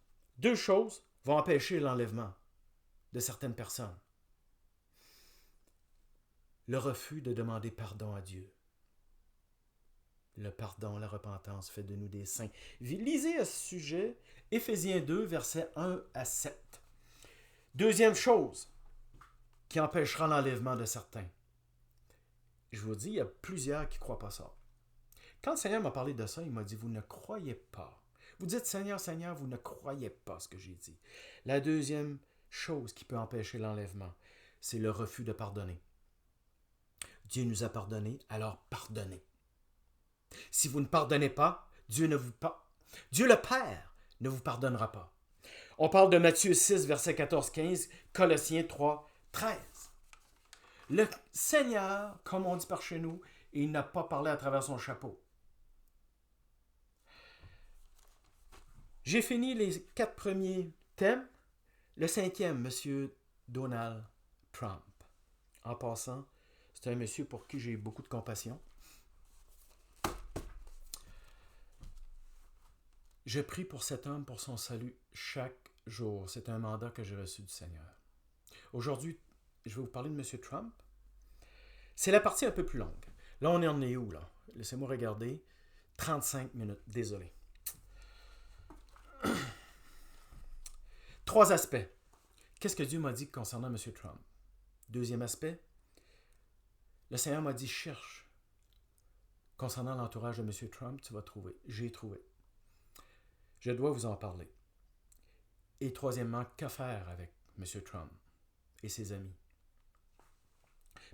Speaker 1: vont empêcher l'enlèvement de certaines personnes. Le refus de demander pardon à Dieu. Le pardon, la repentance fait de nous des saints. Lisez à ce sujet Éphésiens 2, versets 1 à 7. Deuxième chose qui empêchera l'enlèvement de certains. Je vous dis, il y a plusieurs qui ne croient pas ça. Quand le Seigneur m'a parlé de ça, il m'a dit, vous ne croyez pas. Vous dites, Seigneur, Seigneur, vous ne croyez pas ce que j'ai dit. La deuxième chose qui peut empêcher l'enlèvement, c'est le refus de pardonner. Dieu nous a pardonné, alors pardonnez. Si vous ne pardonnez pas, Dieu le Père ne vous pardonnera pas. On parle de Matthieu 6, verset 14-15, Colossiens 3, 13. Le Seigneur, comme on dit par chez nous, il n'a pas parlé à travers son chapeau. J'ai fini les 4 premiers thèmes. Le 5e, M. Donald Trump. En passant, c'est un monsieur pour qui j'ai beaucoup de compassion. Je prie pour cet homme, pour son salut chaque jour. C'est un mandat que j'ai reçu du Seigneur. Aujourd'hui, je vais vous parler de M. Trump. C'est la partie un peu plus longue. Là, on en est où, là? Laissez-moi regarder. 35 minutes, désolé. 3 aspects. Qu'est-ce que Dieu m'a dit concernant M. Trump? Deuxième aspect, le Seigneur m'a dit, cherche. Concernant l'entourage de M. Trump, tu vas trouver. J'ai trouvé. Je dois vous en parler. Et troisièmement, que faire avec M. Trump et ses amis?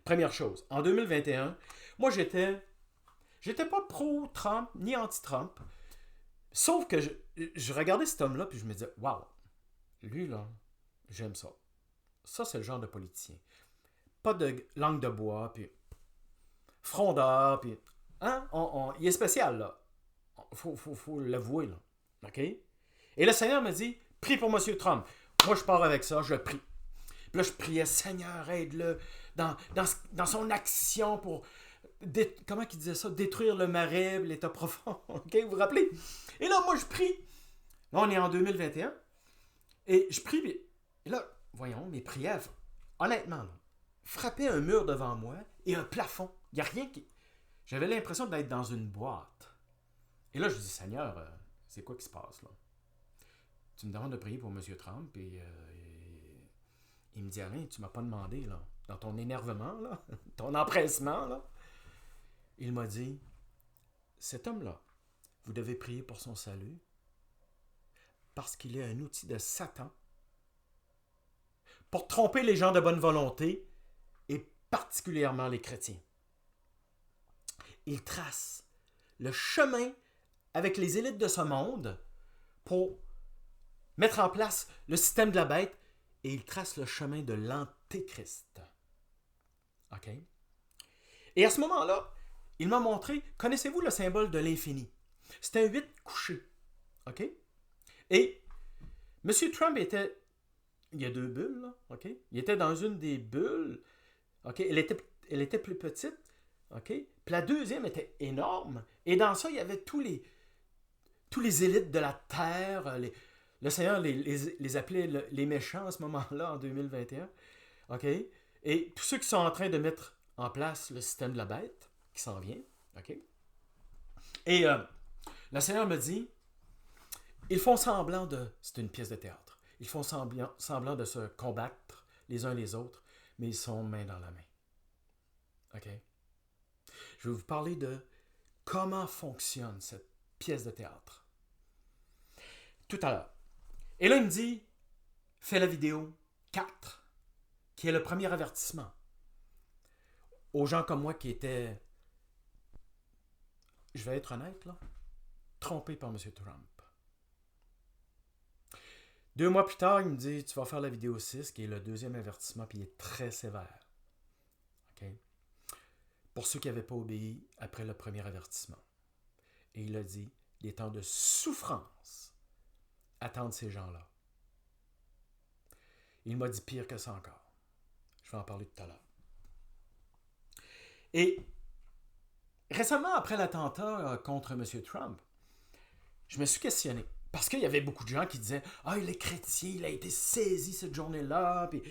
Speaker 1: Première chose, en 2021, moi j'étais pas pro-Trump ni anti-Trump, sauf que je regardais cet homme-là puis je me disais, waouh, lui là, j'aime ça. Ça, c'est le genre de politicien. Pas de langue de bois, puis frondeur, puis... Hein? Il est spécial, là. Faut l'avouer, là. OK? Et le Seigneur me dit, prie pour M. Trump. Moi, je pars avec ça, je prie. Puis là, je priais, Seigneur, aide-le dans son action pour, comment il disait ça? Détruire le marais, l'état profond. OK? Vous vous rappelez? Et là, moi, je prie. Là, on est en 2021. Et je prie, et là, voyons, mes prières, honnêtement, là, frappaient un mur devant moi et un plafond. Il n'y a rien qui... J'avais l'impression d'être dans une boîte. Et là, je dis, Seigneur, c'est quoi qui se passe, là? Tu me demandes de prier pour M. Trump, et il me dit, Alain, tu ne m'as pas demandé, là, dans ton énervement, là, ton empressement, là. Il m'a dit, cet homme-là, vous devez prier pour son salut, parce qu'il est un outil de Satan pour tromper les gens de bonne volonté, et particulièrement les chrétiens. Il trace le chemin avec les élites de ce monde pour mettre en place le système de la bête, et il trace le chemin de l'antéchrist. OK? Et à ce moment-là, il m'a montré, connaissez-vous le symbole de l'infini? C'est un 8 couché. OK? Et M. Trump était, il y a 2 bulles, là, OK? Il était dans une des bulles, OK? Elle était plus petite, OK? Puis la deuxième était énorme, et dans ça, il y avait tous les élites de la terre, le Seigneur les appelait les méchants à ce moment-là, en 2021, OK? Et tous ceux qui sont en train de mettre en place le système de la bête, qui s'en vient, OK? Et le Seigneur me dit, ils font semblant de... C'est une pièce de théâtre. Ils font semblant de se combattre les uns les autres, mais ils sont main dans la main. OK? Je vais vous parler de comment fonctionne cette pièce de théâtre. Tout à l'heure. Et là, il me dit, fais la vidéo 4, qui est le premier avertissement aux gens comme moi qui étaient, je vais être honnête, là, trompés par M. Trump. 2 mois plus tard, il me dit, tu vas faire la vidéo 6, qui est le deuxième avertissement, puis il est très sévère. OK? Pour ceux qui n'avaient pas obéi après le premier avertissement. Et il a dit, les temps de souffrance attendent ces gens-là. Il m'a dit pire que ça encore. Je vais en parler tout à l'heure. Et récemment, après l'attentat contre M. Trump, je me suis questionné. Parce qu'il y avait beaucoup de gens qui disaient « Ah, il est chrétien, il a été saisi cette journée-là, puis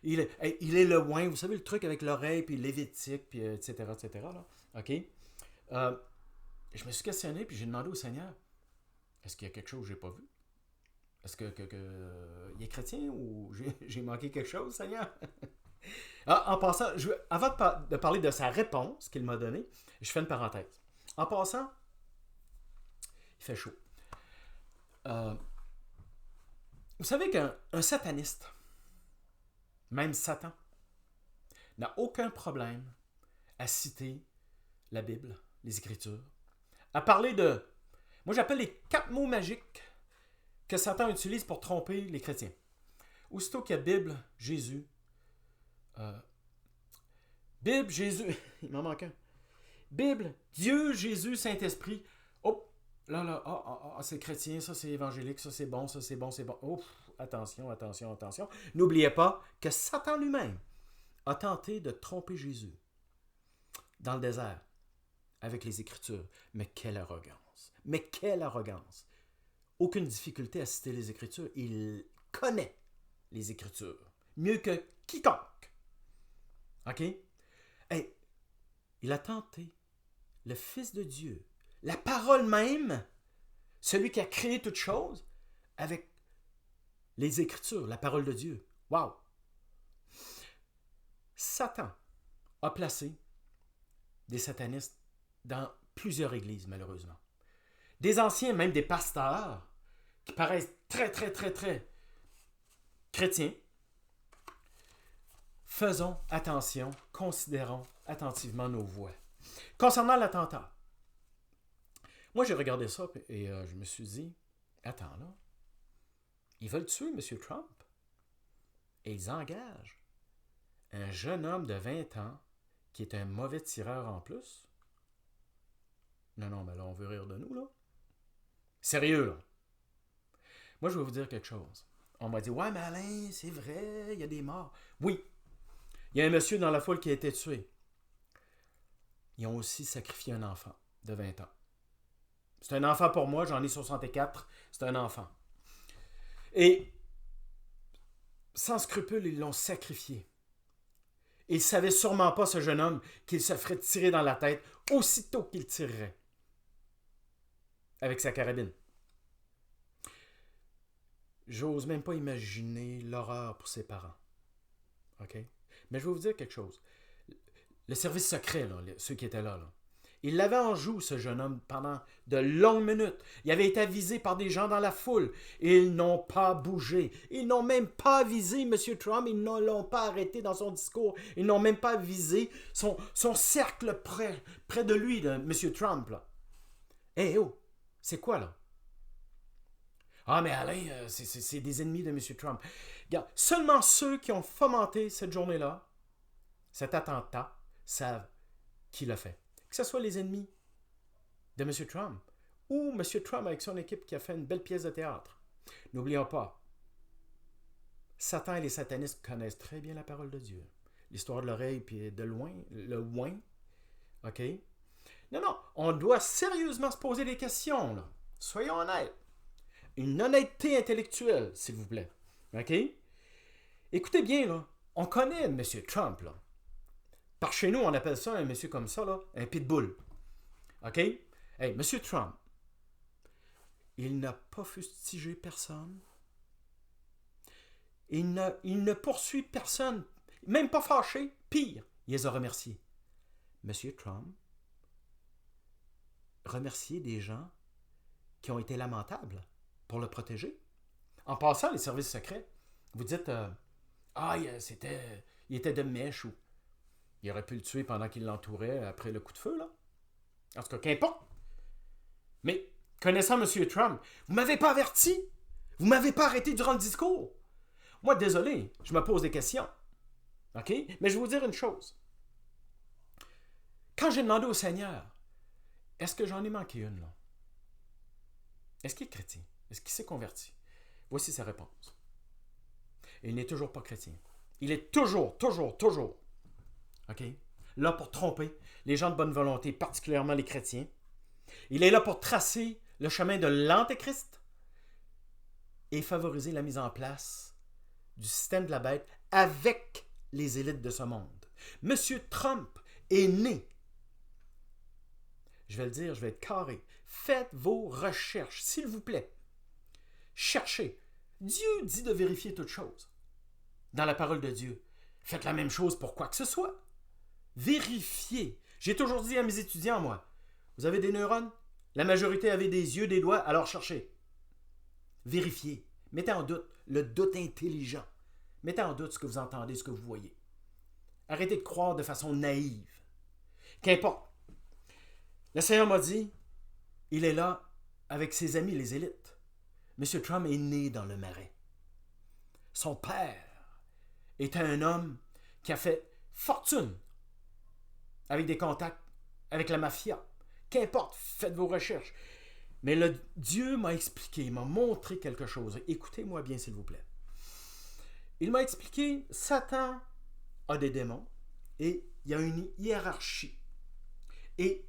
Speaker 1: il est le oin, vous savez le truc avec l'oreille, puis lévitique, puis etc., etc. » là. OK? Je me suis questionné, puis j'ai demandé au Seigneur, est-ce qu'il y a quelque chose que je n'ai pas vu? Est-ce que il est chrétien ou j'ai manqué quelque chose, Seigneur? En passant, avant de parler de sa réponse qu'il m'a donnée, je fais une parenthèse. En passant, il fait chaud. Vous savez qu'un sataniste, même Satan, n'a aucun problème à citer la Bible, les Écritures, à parler de... Moi, j'appelle les 4 mots magiques que Satan utilise pour tromper les chrétiens. Aussitôt qu'il y a Bible, Jésus... Bible, Jésus... Il m'en manque un. Bible, Dieu, Jésus, Saint-Esprit. Oh, là, c'est chrétien, ça c'est évangélique, ça c'est bon, ça c'est bon, c'est bon. Ouf, attention, attention, attention. N'oubliez pas que Satan lui-même a tenté de tromper Jésus dans le désert avec les Écritures. Mais quelle arrogance! Mais quelle arrogance! Aucune difficulté à citer les Écritures. Il connaît les Écritures mieux que quiconque. OK? Hey, il a tenté le Fils de Dieu, la parole même, celui qui a créé toutes choses, avec les Écritures, la parole de Dieu. Wow! Satan a placé des satanistes dans plusieurs églises, malheureusement. Des anciens, même des pasteurs, qui paraissent très, très, très, très chrétiens. Faisons attention, considérons attentivement nos voix. Concernant l'attentat, moi j'ai regardé ça et je me suis dit, attends là, ils veulent tuer M. Trump et ils engagent un jeune homme de 20 ans qui est un mauvais tireur en plus. Non, mais là on veut rire de nous là. Sérieux là. Moi je vais vous dire quelque chose. On m'a dit, ouais mais Alain, c'est vrai, il y a des morts. Oui, il y a un monsieur dans la foule qui a été tué. Ils ont aussi sacrifié un enfant de 20 ans. C'est un enfant pour moi, j'en ai 64, c'est un enfant. Et sans scrupule, ils l'ont sacrifié. Il ne savait sûrement pas, ce jeune homme, qu'il se ferait tirer dans la tête aussitôt qu'il tirerait avec sa carabine. J'ose même pas imaginer l'horreur pour ses parents. OK? Mais je vais vous dire quelque chose. Le service secret, là, ceux qui étaient là, il l'avait en joue, ce jeune homme, pendant de longues minutes. Il avait été avisé par des gens dans la foule. Ils n'ont pas bougé. Ils n'ont même pas avisé M. Trump. Ils ne l'ont pas arrêté dans son discours. Ils n'ont même pas avisé son cercle près de lui, de M. Trump. Hé, oh, c'est quoi, là? Ah, mais Alain, c'est des ennemis de M. Trump. Regarde, seulement ceux qui ont fomenté cette journée-là, cet attentat, savent qui l'a fait. Que ce soit les ennemis de M. Trump ou M. Trump avec son équipe qui a fait une belle pièce de théâtre. N'oublions pas, Satan et les satanistes connaissent très bien la parole de Dieu. L'histoire de l'oreille, puis de loin, le loin. OK? Non, on doit sérieusement se poser des questions, là. Soyons honnêtes. Une honnêteté intellectuelle, s'il vous plaît. OK? Écoutez bien, là. On connaît M. Trump, là. Par chez nous, on appelle ça, un monsieur comme ça, là, un pitbull. OK? Hey, M. Trump, il n'a pas fustigé personne. Il ne poursuit personne, même pas fâché. Pire, il les a remerciés. M. Trump remerciait des gens qui ont été lamentables pour le protéger. En passant, les services secrets, vous dites, il était de mèche ou il aurait pu le tuer pendant qu'il l'entourait après le coup de feu, là. En tout cas, qu'importe. Mais, connaissant M. Trump, vous m'avez pas averti. Vous m'avez pas arrêté durant le discours. Moi, désolé, je me pose des questions. OK? Mais je vais vous dire une chose. Quand j'ai demandé au Seigneur, est-ce que j'en ai manqué une, là? Est-ce qu'il est chrétien? Est-ce qu'il s'est converti? Voici sa réponse. Il n'est toujours pas chrétien. Il est toujours, OK? Là pour tromper les gens de bonne volonté, particulièrement les chrétiens. Il est là pour tracer le chemin de l'Antéchrist et favoriser la mise en place du système de la bête avec les élites de ce monde. Monsieur Trump est né. Je vais le dire, je vais être carré. Faites vos recherches, s'il vous plaît. Cherchez. Dieu dit de vérifier toutes choses. Dans la parole de Dieu. Faites la même chose pour quoi que ce soit. Vérifiez. J'ai toujours dit à mes étudiants, moi, vous avez des neurones? La majorité avait des yeux, des doigts, alors cherchez. Vérifiez. Mettez en doute le doute intelligent. Mettez en doute ce que vous entendez, ce que vous voyez. Arrêtez de croire de façon naïve. Qu'importe. Le Seigneur m'a dit, il est là avec ses amis, les élites. M. Trump est né dans le marais. Son père était un homme qui a fait fortune avec des contacts avec la mafia. Qu'importe, faites vos recherches. Mais Dieu m'a expliqué, il m'a montré quelque chose. Écoutez-moi bien, s'il vous plaît. Il m'a expliqué, Satan a des démons et il y a une hiérarchie. Et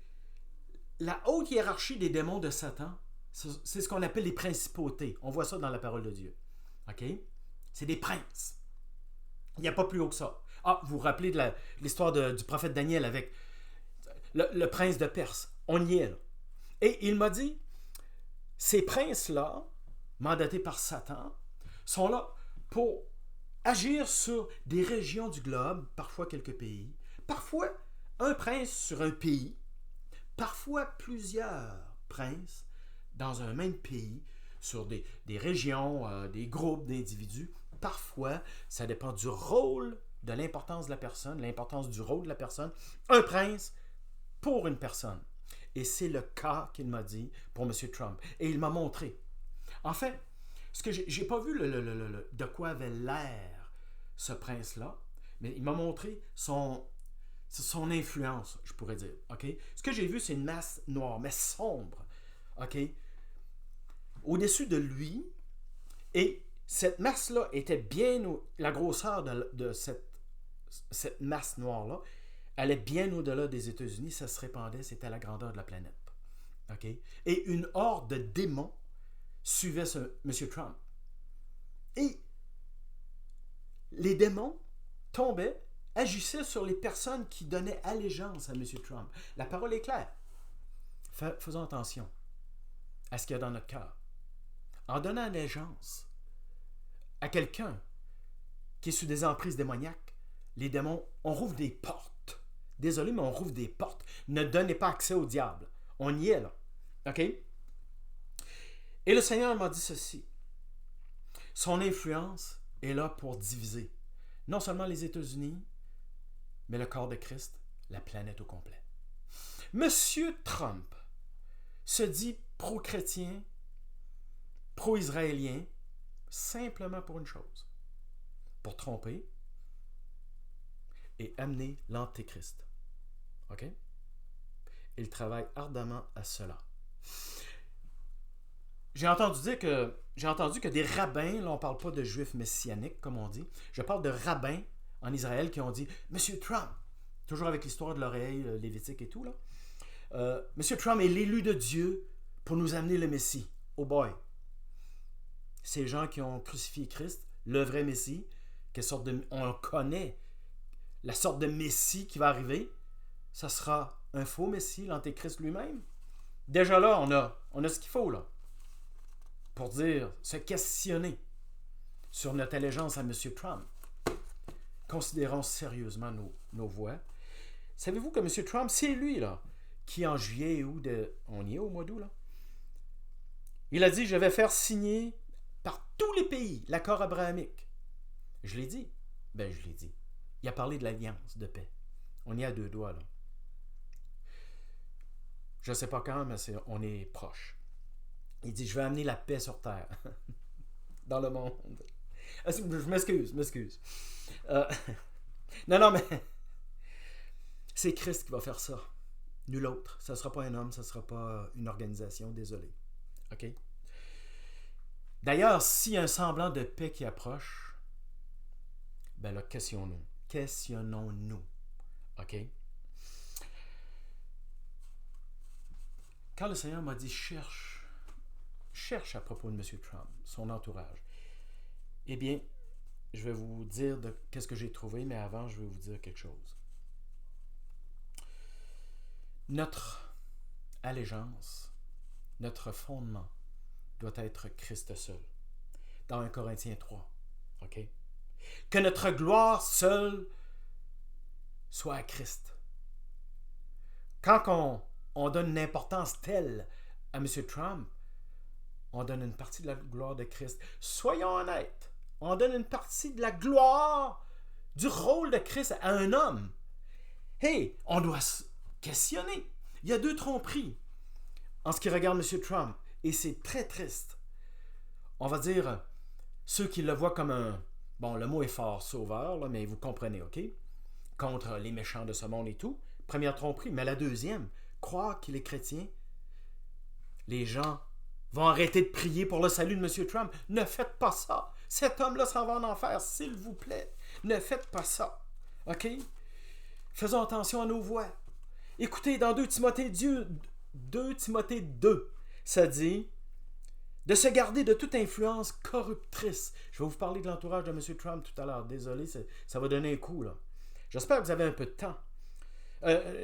Speaker 1: la haute hiérarchie des démons de Satan, c'est ce qu'on appelle les principautés. On voit ça dans la parole de Dieu. OK? C'est des princes. Il n'y a pas plus haut que ça. Ah, vous vous rappelez de l'histoire du prophète Daniel avec le prince de Perse. On y est là. Et il m'a dit, ces princes-là, mandatés par Satan, sont là pour agir sur des régions du globe, parfois quelques pays, parfois un prince sur un pays, parfois plusieurs princes dans un même pays, sur des régions, des groupes d'individus. Parfois, ça dépend du rôle, de l'importance de la personne, l'importance du rôle de la personne. Un prince pour une personne. Et c'est le cas qu'il m'a dit pour M. Trump. Et il m'a montré. En fait, ce que j'ai pas vu de quoi avait l'air ce prince-là, mais il m'a montré son influence, je pourrais dire. Okay? Ce que j'ai vu, c'est une masse noire, mais sombre. Okay? Au-dessus de lui, et cette masse-là était bien... La grosseur de cette masse noire-là allait bien au-delà des États-Unis, ça se répandait, c'était à la grandeur de la planète. Okay? Et une horde de démons suivait M. Trump. Et les démons tombaient, agissaient sur les personnes qui donnaient allégeance à M. Trump. La parole est claire. Faisons attention à ce qu'il y a dans notre cœur. En donnant allégeance à quelqu'un qui est sous des emprises démoniaques, les démons, on rouvre des portes. Désolé, mais on rouvre des portes. Ne donnez pas accès au diable. On y est là. OK? Et le Seigneur m'a dit ceci. Son influence est là pour diviser non seulement les États-Unis, mais le corps de Christ, la planète au complet. Monsieur Trump se dit pro-chrétien, pro-israélien, simplement pour une chose, pour tromper et amener l'Antéchrist. OK? Il travaille ardemment à cela. J'ai entendu que des rabbins, là on ne parle pas de juifs messianiques comme on dit, je parle de rabbins en Israël qui ont dit « Monsieur Trump », toujours avec l'histoire de l'oreille lévitique et tout, là, Monsieur Trump est l'élu de Dieu pour nous amener le Messie. Oh boy! Ces gens qui ont crucifié Christ, le vrai Messie, on connaît la sorte de Messie qui va arriver, ça sera un faux Messie, l'Antéchrist lui-même. Déjà là, on a ce qu'il faut là. Pour dire, se questionner sur notre allégeance à M. Trump. Considérons sérieusement nos voix. Savez-vous que M. Trump, c'est lui, là, qui en juillet on y est au mois d'août, là, il a dit, je vais faire signer par tous les pays l'accord abrahamique. Je l'ai dit. Ben, je l'ai dit. Il a parlé de l'alliance de paix. On y est à 2 doigts, là. Je ne sais pas quand, mais on est proche. Il dit, je vais amener la paix sur terre. Dans le monde. Je m'excuse. Non, mais c'est Christ qui va faire ça. Nul autre. Ça ne sera pas un homme, ça ne sera pas une organisation, désolé. OK? D'ailleurs, s'il y a un semblant de paix qui approche, ben là, questionnons-nous. Questionnons-nous. OK? Quand le Seigneur m'a dit, cherche à propos de M. Trump, son entourage, eh bien, je vais vous dire qu'est-ce que j'ai trouvé, mais avant, je vais vous dire quelque chose. Notre allégeance, notre fondement doit être Christ seul. Dans 1 Corinthiens 3. OK? Que notre gloire seule soit à Christ. Quand on donne une importance telle à M. Trump, on donne une partie de la gloire de Christ. Soyons honnêtes. On donne une partie de la gloire du rôle de Christ à un homme. Hey, on doit se questionner. Il y a 2 tromperies en ce qui regarde M. Trump. Et c'est très triste. On va dire, ceux qui le voient comme un... Bon, le mot est fort, sauveur, là, mais vous comprenez, OK? Contre les méchants de ce monde et tout. Première tromperie. Mais la deuxième, croire qu'il est chrétien, les gens vont arrêter de prier pour le salut de M. Trump. Ne faites pas ça. Cet homme-là s'en va en enfer, s'il vous plaît. Ne faites pas ça. OK? Faisons attention à nos voix. Écoutez, dans 2 Timothée 2, ça dit de se garder de toute influence corruptrice. Je vais vous parler de l'entourage de M. Trump tout à l'heure. Désolé, ça va donner un coup, là. J'espère que vous avez un peu de temps.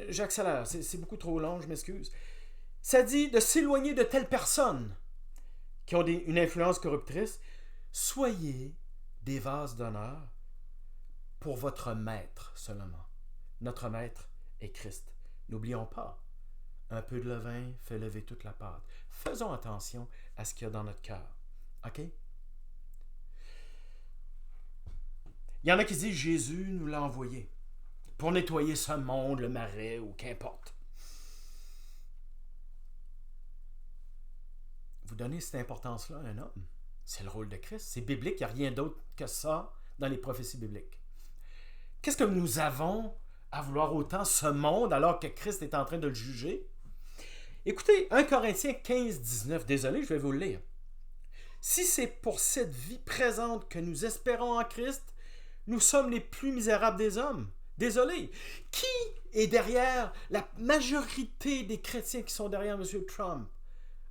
Speaker 1: J'accélère, c'est beaucoup trop long, je m'excuse. Ça dit de s'éloigner de telles personnes qui ont une influence corruptrice. Soyez des vases d'honneur pour votre maître seulement. Notre maître est Christ. N'oublions pas, un peu de levain fait lever toute la pâte. Faisons attention à ce qu'il y a dans notre cœur. OK? Il y en a qui disent Jésus nous l'a envoyé pour nettoyer ce monde, le marais ou qu'importe. Vous donnez cette importance-là à un homme. C'est le rôle de Christ. C'est biblique. Il n'y a rien d'autre que ça dans les prophéties bibliques. Qu'est-ce que nous avons à vouloir autant ce monde alors que Christ est en train de le juger? Écoutez, 1 Corinthiens 15, 19. Désolé, je vais vous le lire. Si c'est pour cette vie présente que nous espérons en Christ, nous sommes les plus misérables des hommes. Désolé. Qui est derrière la majorité des chrétiens qui sont derrière M. Trump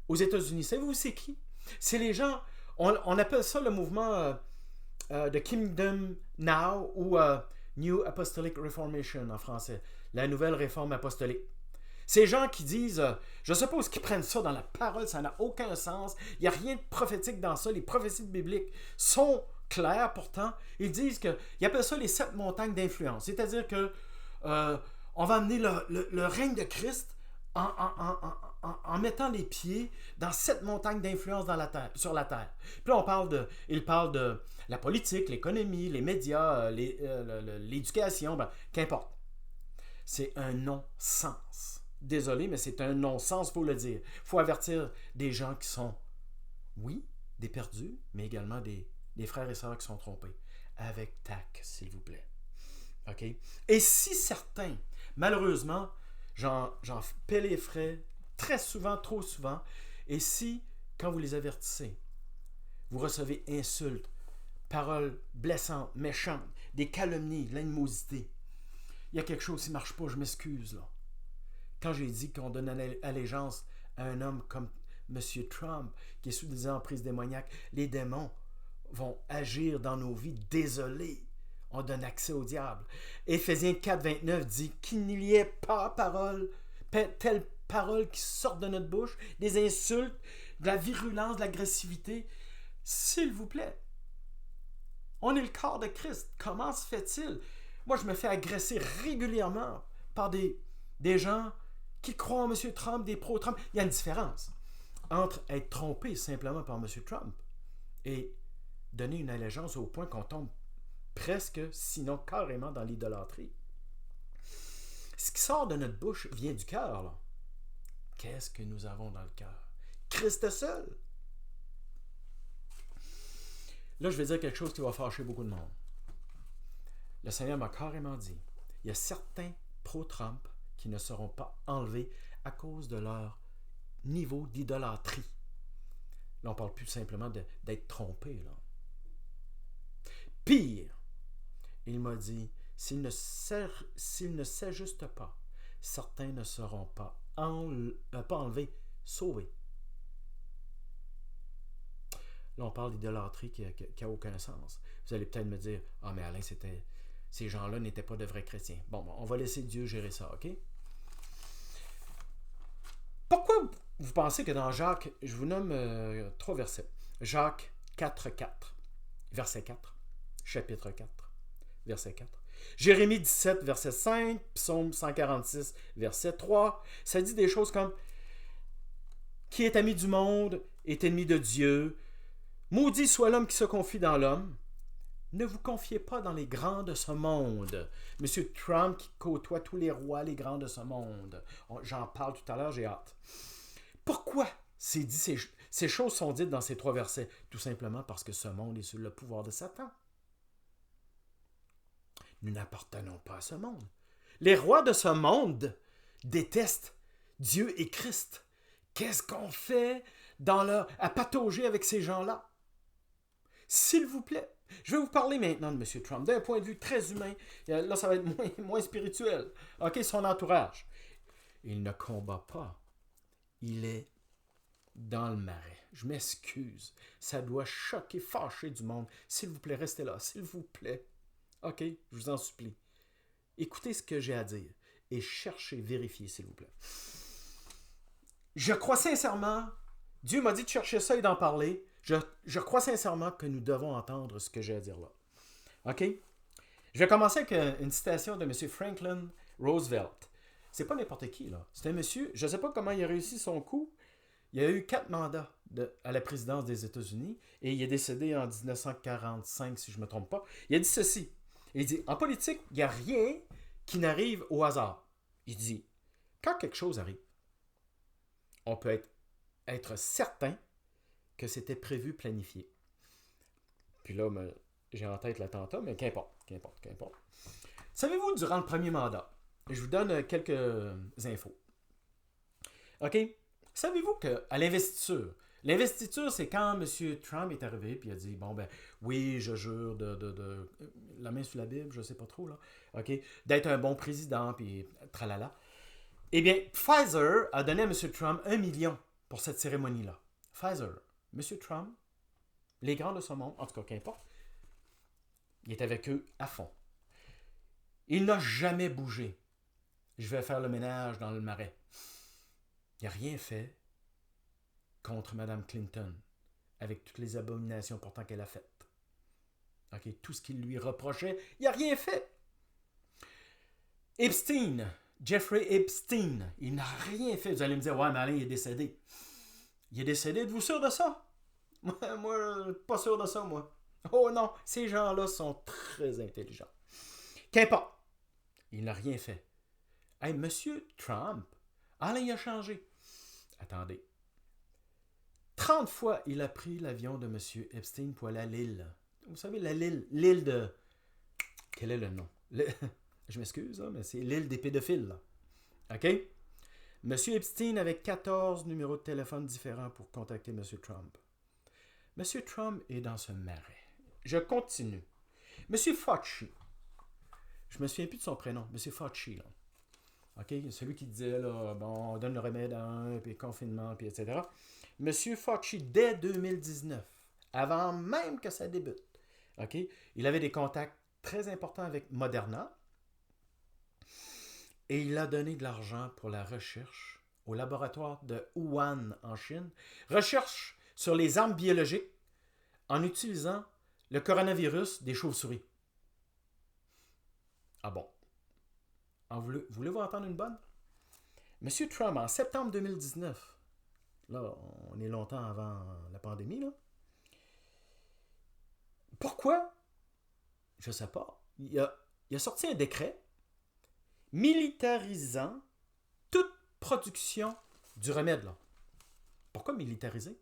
Speaker 1: aux États-Unis? Savez-vous c'est qui? C'est les gens, on appelle ça le mouvement The Kingdom Now ou New Apostolic Reformation en français, la nouvelle réforme apostolique. Ces gens qui disent, je ne sais pas où ils prennent ça dans la parole, ça n'a aucun sens, il n'y a rien de prophétique dans ça, les prophéties bibliques sont claires pourtant. Ils disent qu'ils appellent ça les 7 montagnes d'influence, c'est-à-dire que on va amener le règne de Christ en mettant les pieds dans 7 montagnes d'influence sur la terre. Puis là, il parle de la politique, l'économie, les médias, l'éducation, qu'importe. C'est un non-sens. Désolé, mais c'est un non-sens, il faut le dire. Il faut avertir des gens qui sont, oui, des perdus, mais également des frères et sœurs qui sont trompés. Avec tact, s'il vous plaît. OK? Et si certains, malheureusement, j'en paie les frais très souvent, trop souvent, et si, quand vous les avertissez, vous recevez insultes, paroles blessantes, méchantes, des calomnies, de l'animosité, il y a quelque chose qui ne marche pas, je m'excuse, là. Quand j'ai dit qu'on donne allégeance à un homme comme M. Trump, qui est sous des emprises démoniaques, les démons vont agir dans nos vies. Désolé, on donne accès au diable. Éphésiens 4, 29 dit qu'il n'y ait pas telle parole qui sorte de notre bouche, des insultes, de la virulence, de l'agressivité. S'il vous plaît, on est le corps de Christ. Comment se fait-il? Moi, je me fais agresser régulièrement par des gens qui croient en M. Trump, des pro-Trump. Il y a une différence entre être trompé simplement par M. Trump et donner une allégeance au point qu'on tombe presque, sinon carrément, dans l'idolâtrie. Ce qui sort de notre bouche vient du cœur, là. Qu'est-ce que nous avons dans le cœur? Christ seul. Là, je vais dire quelque chose qui va fâcher beaucoup de monde. Le Seigneur m'a carrément dit, il y a certains pro-Trump qui ne seront pas enlevés à cause de leur niveau d'idolâtrie. Là, on ne parle plus simplement d'être trompé, là. Pire, il m'a dit, s'ils ne s'ajustent pas, certains ne seront pas enlevés, sauvés. Là, on parle d'idolâtrie qui n'a aucun sens. Vous allez peut-être me dire, ah, mais Alain, ces gens-là n'étaient pas de vrais chrétiens. Bon, on va laisser Dieu gérer ça, OK? Pourquoi vous pensez que dans Jacques, je vous nomme 3 versets. Jacques 4, 4, verset 4, chapitre 4, verset 4. Jérémie 17, verset 5, Psaume 146, verset 3. Ça dit des choses comme « Qui est ami du monde est ennemi de Dieu. Maudit soit l'homme qui se confie dans l'homme. » Ne vous confiez pas dans les grands de ce monde. Monsieur Trump qui côtoie tous les rois, les grands de ce monde. J'en parle tout à l'heure, j'ai hâte. Pourquoi ces choses sont dites dans ces 3 versets? Tout simplement parce que ce monde est sous le pouvoir de Satan. Nous n'appartenons pas à ce monde. Les rois de ce monde détestent Dieu et Christ. Qu'est-ce qu'on fait à patauger avec ces gens-là? S'il vous plaît, je vais vous parler maintenant de M. Trump, d'un point de vue très humain. Là, ça va être moins spirituel. OK, son entourage. Il ne combat pas. Il est dans le marais. Je m'excuse. Ça doit choquer, fâcher du monde. S'il vous plaît, restez là. S'il vous plaît. OK, je vous en supplie. Écoutez ce que j'ai à dire et cherchez, vérifiez, s'il vous plaît. Je crois sincèrement, Dieu m'a dit de chercher ça et d'en parler. Je crois sincèrement que nous devons entendre ce que j'ai à dire là. OK? Je vais commencer avec une citation de M. Franklin Roosevelt. C'est pas n'importe qui, là. C'est un monsieur, je ne sais pas comment il a réussi son coup. Il a eu 4 mandats à la présidence des États-Unis et il est décédé en 1945, si je ne me trompe pas. Il a dit ceci. Il dit, en politique, il n'y a rien qui n'arrive au hasard. Il dit, quand quelque chose arrive, on peut être certain que c'était prévu, planifié. Puis là, j'ai en tête l'attentat, mais qu'importe. Savez-vous, durant le premier mandat, je vous donne quelques infos. OK? Savez-vous qu'à l'investiture, c'est quand M. Trump est arrivé et il a dit, bon, ben, oui, je jure de la main sur la Bible, je ne sais pas trop, là, OK, d'être un bon président, puis tralala. Eh bien, Pfizer a donné à M. Trump 1 million pour cette cérémonie-là. Pfizer, M. Trump, les grands de ce monde, en tout cas, qu'importe, il est avec eux à fond. Il n'a jamais bougé. Je vais faire le ménage dans le marais. Il n'a rien fait contre Mme Clinton, avec toutes les abominations pourtant qu'elle a faites. OK, tout ce qu'il lui reprochait, il n'a rien fait. Epstein, Jeffrey Epstein, il n'a rien fait. Vous allez me dire, ouais, mais Alain, il est décédé. Il est décédé, êtes-vous sûr de ça? Moi, pas sûr de ça, moi. Oh non, ces gens-là sont très intelligents. Qu'importe, il n'a rien fait. Hey, Monsieur Trump, Alain, il a changé. Attendez. 30 fois, il a pris l'avion de M. Epstein pour aller à Lille. Vous savez, l'île de... Quel est le nom? Je m'excuse, mais c'est l'île des pédophiles. Là. OK? M. Epstein avait 14 numéros de téléphone différents pour contacter M. Trump. M. Trump est dans ce marais. Je continue. M. Fauci. Je me souviens plus de son prénom. M. Fauci, là. OK? Celui qui disait, là, bon, on donne le remède à un, puis confinement, puis etc. M. Fauci, dès 2019, avant même que ça débute, OK? Il avait des contacts très importants avec Moderna et il a donné de l'argent pour la recherche au laboratoire de Wuhan en Chine. Recherche sur les armes biologiques en utilisant le coronavirus des chauves-souris. Ah bon? Voulez-vous entendre une bonne? M. Trump, en septembre 2019, là, on est longtemps avant la pandémie, là. Pourquoi? Je ne sais pas. Il a sorti un décret militarisant toute production du remède, là. Pourquoi militariser?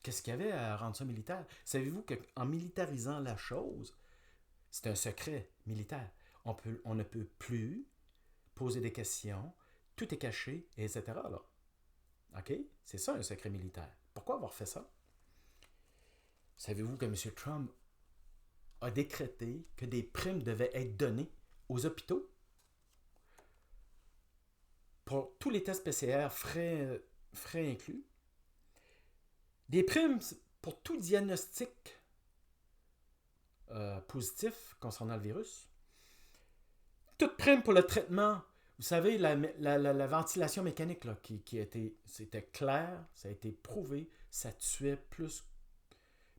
Speaker 1: Qu'est-ce qu'il y avait à rendre ça militaire? Savez-vous qu'en militarisant la chose, c'est un secret militaire. On ne peut plus poser des questions, tout est caché, etc. Là. OK? C'est ça un secret militaire. Pourquoi avoir fait ça? Savez-vous que M. Trump a décrété que des primes devaient être données aux hôpitaux pour tous les tests PCR, frais inclus? Des primes pour tout diagnostic positif concernant le virus. Toute prime pour le traitement. Vous savez, la ventilation mécanique, là, c'était clair, ça a été prouvé, ça tuait plus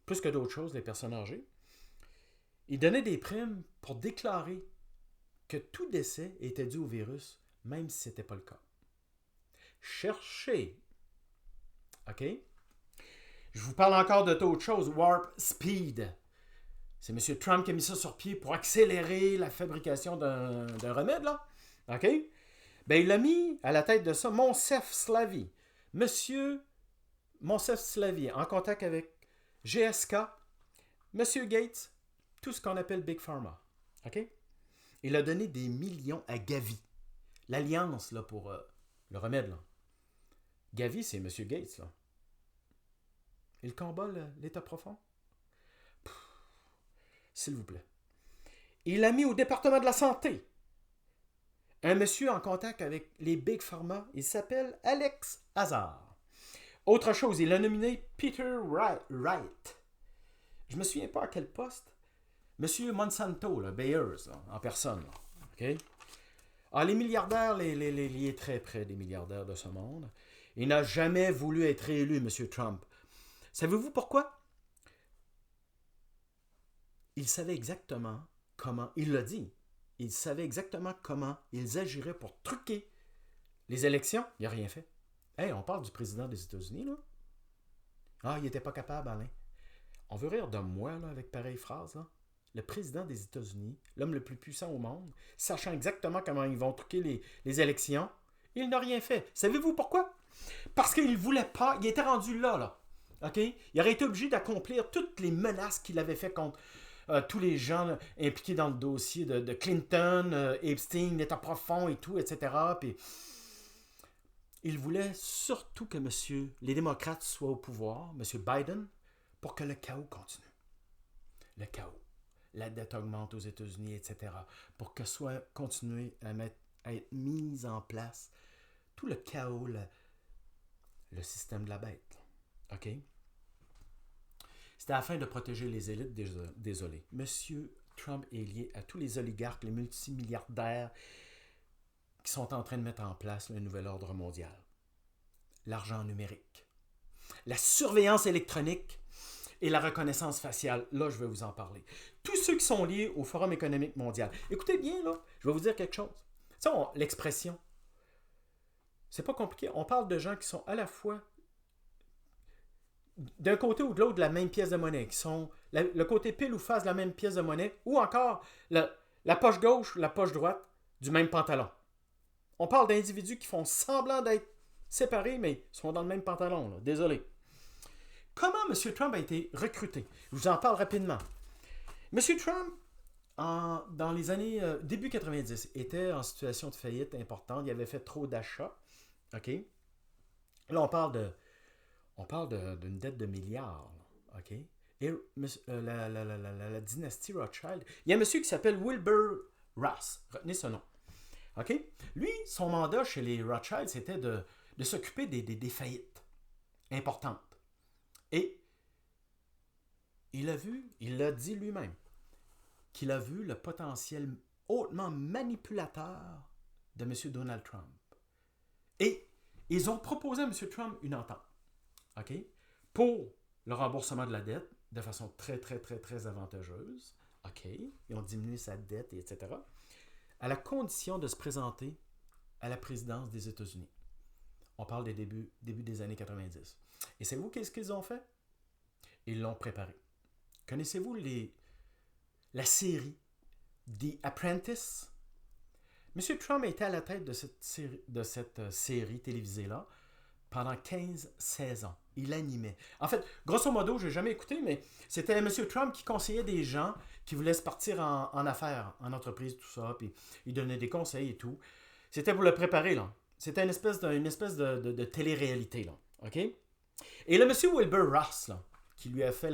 Speaker 1: que d'autres choses les personnes âgées. Il donnait des primes pour déclarer que tout décès était dû au virus, même si ce n'était pas le cas. Cherchez. OK? Je vous parle encore d'autre chose, Warp Speed. C'est M. Trump qui a mis ça sur pied pour accélérer la fabrication d'un remède, là. OK? Ben, il a mis à la tête de ça Moncef Slavi. Monsieur Moncef Slavi, en contact avec GSK, M. Gates, tout ce qu'on appelle Big Pharma. OK? Il a donné des millions à Gavi. L'alliance là, pour le remède. Là. Gavi, c'est M. Gates, là. Il combat l'État profond? S'il vous plaît. Il a mis au département de la santé un monsieur en contact avec les Big Pharma. Il s'appelle Alex Azar. Autre chose, il a nominé Peter Wright. Je me souviens pas à quel poste. Monsieur Monsanto, là, Bayers, là, en personne. Là. OK? Ah, les milliardaires, il est très près des milliardaires de ce monde. Il n'a jamais voulu être élu, M. Trump. Savez-vous pourquoi? Il savait exactement comment, il l'a dit, il savait exactement comment ils agiraient pour truquer les élections. Il n'a rien fait. Hey, on parle du président des États-Unis, là. Ah, il n'était pas capable, Alain. On veut rire de moi, là, avec pareille phrase, là. Le président des États-Unis, l'homme le plus puissant au monde, sachant exactement comment ils vont truquer les élections, il n'a rien fait. Savez-vous pourquoi? Parce qu'il ne voulait pas, il était rendu là. OK? Il aurait été obligé d'accomplir toutes les menaces qu'il avait fait contre tous les gens là, impliqués dans le dossier de Clinton, Epstein, l'État profond et tout, etc. Puis, il voulait surtout que les démocrates soient au pouvoir, M. Biden, pour que le chaos continue. Le chaos. La dette augmente aux États-Unis, etc. Pour que soit continué à être mis en place tout le chaos, le système de la bête. OK? C'était afin de protéger les élites, désolé. Monsieur Trump est lié à tous les oligarques, les multimilliardaires qui sont en train de mettre en place un nouvel ordre mondial. L'argent numérique, la surveillance électronique et la reconnaissance faciale. Là, je vais vous en parler. Tous ceux qui sont liés au Forum économique mondial. Écoutez bien, là, je vais vous dire quelque chose. Tu sais, l'expression, c'est pas compliqué. On parle de gens qui sont à la fois d'un côté ou de l'autre de la même pièce de monnaie, qui sont le côté pile ou face de la même pièce de monnaie, ou encore la poche gauche, la poche droite du même pantalon. On parle d'individus qui font semblant d'être séparés, mais sont dans le même pantalon. Là. Désolé. Comment M. Trump a été recruté? Je vous en parle rapidement. M. Trump, dans les années début 90, était en situation de faillite importante. Il avait fait trop d'achats. OK? Là, on parle d'une dette de milliards. Là, OK? Et la dynastie Rothschild, il y a un monsieur qui s'appelle Wilbur Ross. Retenez ce nom. OK? Lui, son mandat chez les Rothschild, c'était de s'occuper des faillites importantes. Et il l'a dit lui-même, qu'il a vu le potentiel hautement manipulateur de M. Donald Trump. Et ils ont proposé à M. Trump une entente. OK? Pour le remboursement de la dette de façon très, très, très, très avantageuse. OK? Ils ont diminué sa dette, etc. À la condition de se présenter à la présidence des États-Unis. On parle des début des années 90. Et savez-vous qu'est-ce qu'ils ont fait? Ils l'ont préparé. Connaissez-vous la série The Apprentice? M. Trump était à la tête de cette série télévisée-là pendant 15 saisons. Il animait. En fait, grosso modo, je n'ai jamais écouté, mais c'était M. Trump qui conseillait des gens qui voulaient se partir en affaires, en entreprise, tout ça, puis il donnait des conseils et tout. C'était pour le préparer, là. C'était une espèce de télé-réalité, là. OK? Et le M. Wilbur Ross, là, qui lui a fait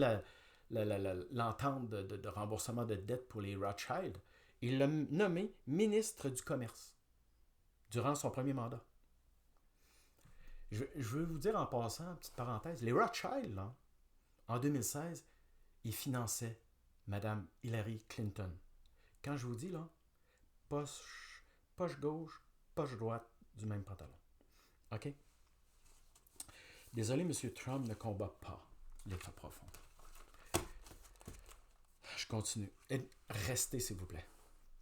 Speaker 1: l'entente de remboursement de dette pour les Rothschild, il l'a nommé ministre du Commerce durant son premier mandat. Je veux vous dire en passant, petite parenthèse, les Rothschild, là, en 2016, ils finançaient Mme Hillary Clinton. Quand je vous dis, là, poche gauche, poche droite du même pantalon. OK? Désolé, M. Trump ne combat pas l'État profond. Je continue. Restez, s'il vous plaît.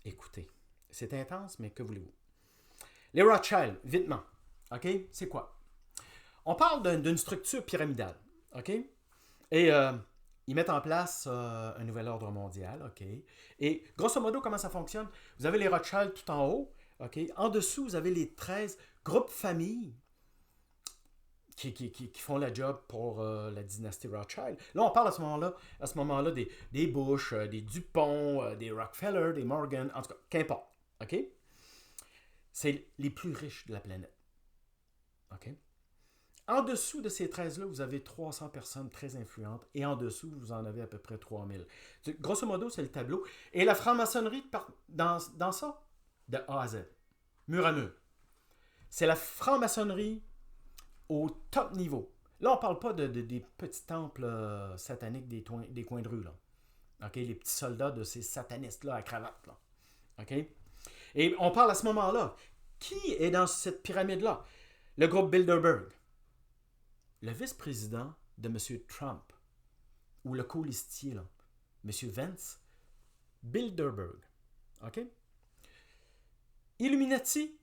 Speaker 1: Écoutez. C'est intense, mais que voulez-vous? Les Rothschild, vitement. OK? C'est quoi? On parle d'une structure pyramidale. OK? Et ils mettent en place un nouvel ordre mondial. OK? Et grosso modo, comment ça fonctionne? Vous avez les Rothschild tout en haut. OK? En dessous, vous avez les 13 groupes familles qui font la job pour la dynastie Rothschild. Là, on parle à ce moment-là des Bush, des Dupont, des Rockefeller, des Morgan, en tout cas, qu'importe. OK? C'est les plus riches de la planète. OK? En dessous de ces 13-là, vous avez 300 personnes très influentes et en dessous, vous en avez à peu près 3000. Grosso modo, c'est le tableau. Et la franc-maçonnerie dans ça, de A à Z, mur à mur. C'est la franc-maçonnerie au top niveau. Là, on ne parle pas des petits temples sataniques des coins de rue. Là. Okay? Les petits soldats de ces satanistes-là à cravate. Là. Okay? Et on parle à ce moment-là. Qui est dans cette pyramide-là? Le groupe Bilderberg. Le vice-président de M. Trump, ou le colistier, là, M. Vance, Bilderberg. OK? Illuminati,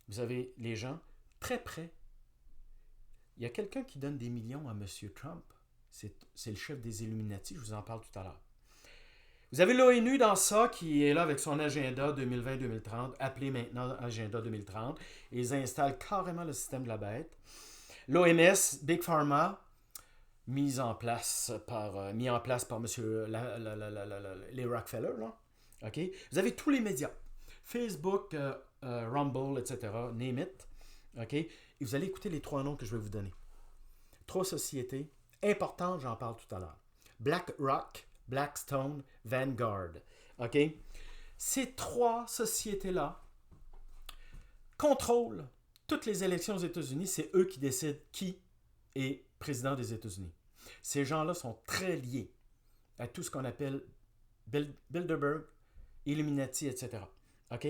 Speaker 1: vous avez les gens très près. Il y a quelqu'un qui donne des millions à M. Trump. C'est le chef des Illuminati, je vous en parle tout à l'heure. Vous avez l'ONU dans ça qui est là avec son agenda 2020-2030, appelé maintenant agenda 2030. Ils installent carrément le système de la bête. L'OMS, Big Pharma, mis en place par monsieur les Rockefeller. Là. Okay? Vous avez tous les médias. Facebook, Rumble, etc. Name it. Okay? Et vous allez écouter les 3 noms que je vais vous donner. 3 sociétés importantes, j'en parle tout à l'heure. BlackRock, Blackstone, Vanguard. Okay? Ces 3 sociétés-là contrôlent toutes les élections aux États-Unis. C'est eux qui décident qui est président des États-Unis. Ces gens-là sont très liés à tout ce qu'on appelle Bilderberg, Illuminati, etc. OK?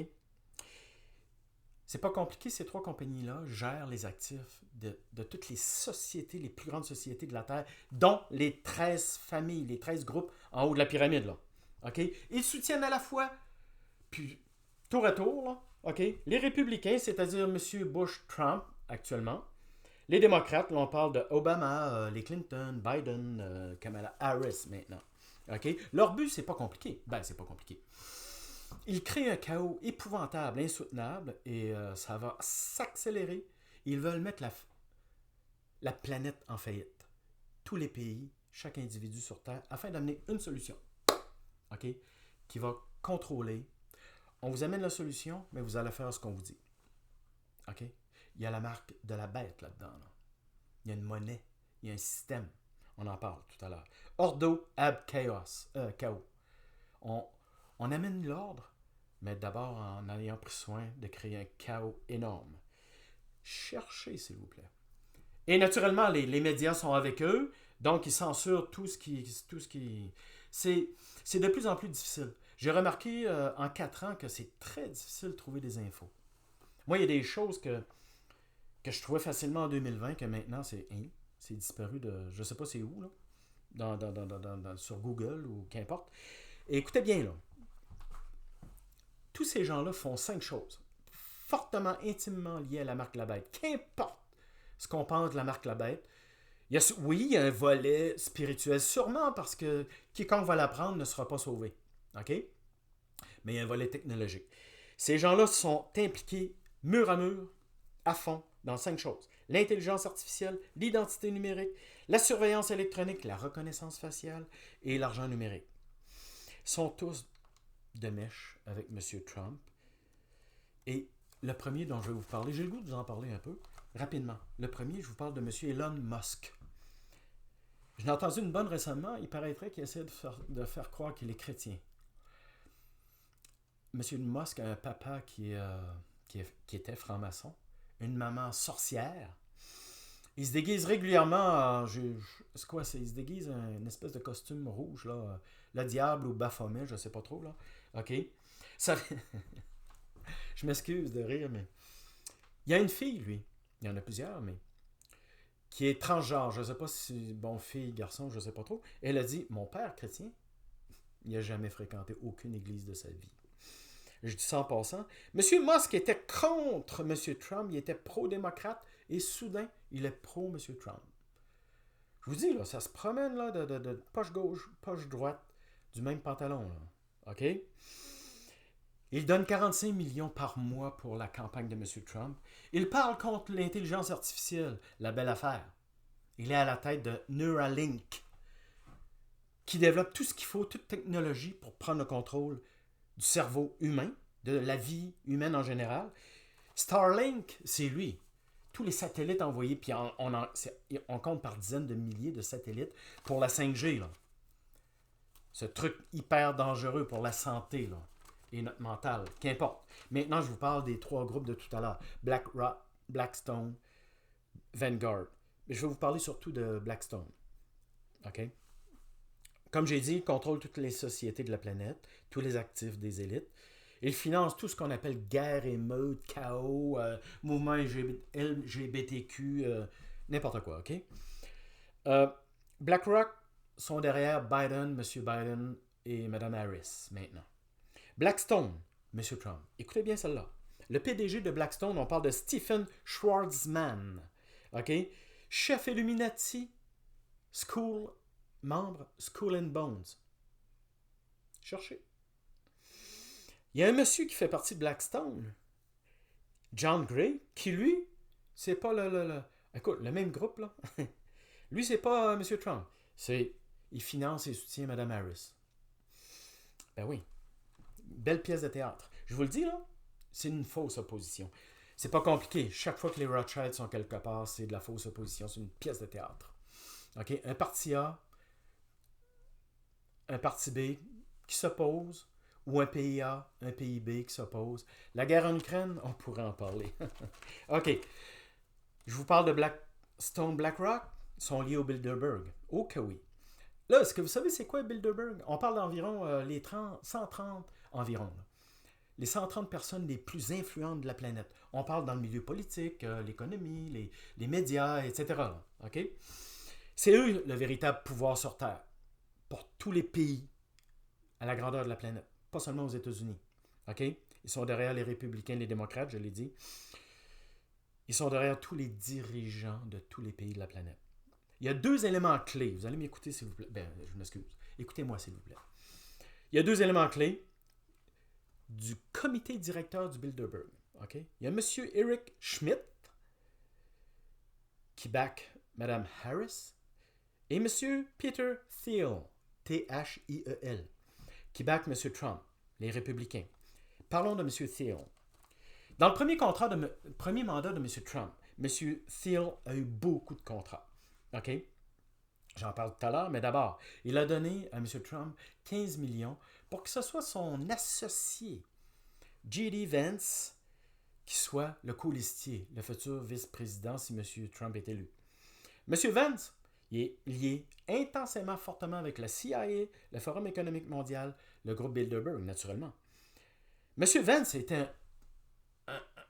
Speaker 1: C'est pas compliqué, ces 3 compagnies-là gèrent les actifs de toutes les sociétés, les plus grandes sociétés de la Terre, dont les 13 familles, les 13 groupes en haut de la pyramide. Là. OK? Ils soutiennent à la fois, puis tour à tour, là, OK, les républicains, c'est-à-dire M. Bush-Trump actuellement, les démocrates, là, on parle de Obama, les Clinton, Biden, Kamala Harris maintenant. OK? Leur but, c'est pas compliqué. Ben, c'est pas compliqué. Ils créent un chaos épouvantable, insoutenable, et ça va s'accélérer. Ils veulent mettre la planète en faillite. Tous les pays, chaque individu sur Terre, afin d'amener une solution. OK? Qui va contrôler. On vous amène la solution, mais vous allez faire ce qu'on vous dit. OK? Il y a la marque de la bête là-dedans. Là. Il y a une monnaie. Il y a un système. On en parle tout à l'heure. Ordo ab chaos. Chaos. On amène l'ordre, mais d'abord en ayant pris soin de créer un chaos énorme. Cherchez, s'il vous plaît. Et naturellement, les médias sont avec eux, donc ils censurent tout ce qui... C'est de plus en plus difficile. J'ai remarqué en 4 ans que c'est très difficile de trouver des infos. Moi, il y a des choses que je trouvais facilement en 2020 que maintenant, c'est disparu de... Je ne sais pas c'est où, là, sur Google ou qu'importe. Et écoutez bien, là. Tous ces gens-là font 5 choses fortement, intimement liées à la marque La Bête. Qu'importe ce qu'on pense de la marque La Bête, il y a un volet spirituel, sûrement parce que quiconque va l'apprendre ne sera pas sauvé. OK? Mais il y a un volet technologique. Ces gens-là sont impliqués mur à mur, à fond, dans 5 choses. L'intelligence artificielle, l'identité numérique, la surveillance électronique, la reconnaissance faciale et l'argent numérique. Ils sont tous de mèche avec M. Trump. Et le premier dont je vais vous parler, j'ai le goût de vous en parler un peu, rapidement. Le premier, je vous parle de M. Elon Musk. J'en ai entendu une bonne récemment, il paraîtrait qu'il essaie de faire croire qu'il est chrétien. M. Musk a un papa qui était franc-maçon, une maman sorcière. Il se déguise régulièrement, c'est quoi, il se déguise en une espèce de costume rouge, là, le diable ou Baphomet, je sais pas trop, là. OK? Ça... je m'excuse de rire, mais... Il y a une fille, lui, il y en a plusieurs, mais... qui est transgenre, je ne sais pas si fille, garçon, je ne sais pas trop. Elle a dit, mon père chrétien, il n'a jamais fréquenté aucune église de sa vie. Je dis ça en passant. M. Musk était contre M. Trump, il était pro-démocrate, et soudain, il est pro-M. Trump. Je vous dis, là, ça se promène là, de poche gauche, poche droite, du même pantalon. Là. OK? Il donne 45 millions par mois pour la campagne de M. Trump. Il parle contre l'intelligence artificielle, la belle affaire. Il est à la tête de Neuralink, qui développe tout ce qu'il faut, toute technologie pour prendre le contrôle du cerveau humain, de la vie humaine en général. Starlink, c'est lui. tous les satellites envoyés, puis on compte par dizaines de milliers de satellites pour la 5G, là. Ce truc hyper dangereux pour la santé, là, et notre mental, qu'importe. Maintenant, je vous parle des 3 groupes de tout à l'heure. BlackRock, Blackstone, Vanguard. Mais je vais vous parler surtout de Blackstone. OK? Comme j'ai dit, il contrôle toutes les sociétés de la planète, tous les actifs des élites. Il finance tout ce qu'on appelle guerre, émeute, chaos, mouvement LGBTQ, n'importe quoi, OK? Euh, BlackRock sont derrière Biden, M. Biden et Mme Harris, maintenant. Blackstone, M. Trump. Écoutez bien celle-là. Le PDG de Blackstone, on parle de Stephen Schwarzman, OK? Chef Illuminati, membre Skull and Bones. Cherchez. Il y a un monsieur qui fait partie de Blackstone, John Gray, qui lui, c'est pas écoute, le même groupe, là. Lui, c'est pas M. Trump. Il finance et soutient Mme Harris. Ben oui. Belle pièce de théâtre. Je vous le dis, là, c'est une fausse opposition. C'est pas compliqué. Chaque fois que les Rothschilds sont quelque part, c'est de la fausse opposition. C'est une pièce de théâtre. OK? Un parti A, un parti B qui s'oppose, ou un pays A, un pays B qui s'oppose. La guerre en Ukraine, on pourrait en parler. OK. Je vous parle de Blackstone, BlackRock, sont liés au Bilderberg. Oh que oui. Là, est-ce que vous savez c'est quoi Bilderberg? On parle d'environ 130 environ. Là. Les 130 personnes les plus influentes de la planète. On parle dans le milieu politique, l'économie, les médias, etc. Là. OK? C'est eux le véritable pouvoir sur Terre. Pour tous les pays à la grandeur de la planète. Pas seulement aux États-Unis. OK? Ils sont derrière les républicains et les démocrates, je l'ai dit. Ils sont derrière tous les dirigeants de tous les pays de la planète. Il y a 2 éléments clés. Vous allez m'écouter, s'il vous plaît. Ben, je m'excuse. Écoutez-moi, s'il vous plaît. Il y a 2 éléments clés du comité directeur du Bilderberg. OK? Il y a M. Eric Schmidt, qui back Mme Harris, et M. Peter Thiel, Thiel, qui back M. Trump, les républicains. Parlons de M. Thiel. Dans le premier mandat de M. Trump, M. Thiel a eu beaucoup de contrats. OK? J'en parle tout à l'heure, mais d'abord, il a donné à M. Trump 15 millions pour que ce soit son associé, J.D. Vance, qui soit le colistier, le futur vice-président si M. Trump est élu. M. Vance, il est lié intensément fortement avec la CIA, le Forum économique mondial, le groupe Bilderberg, naturellement. M. Vance était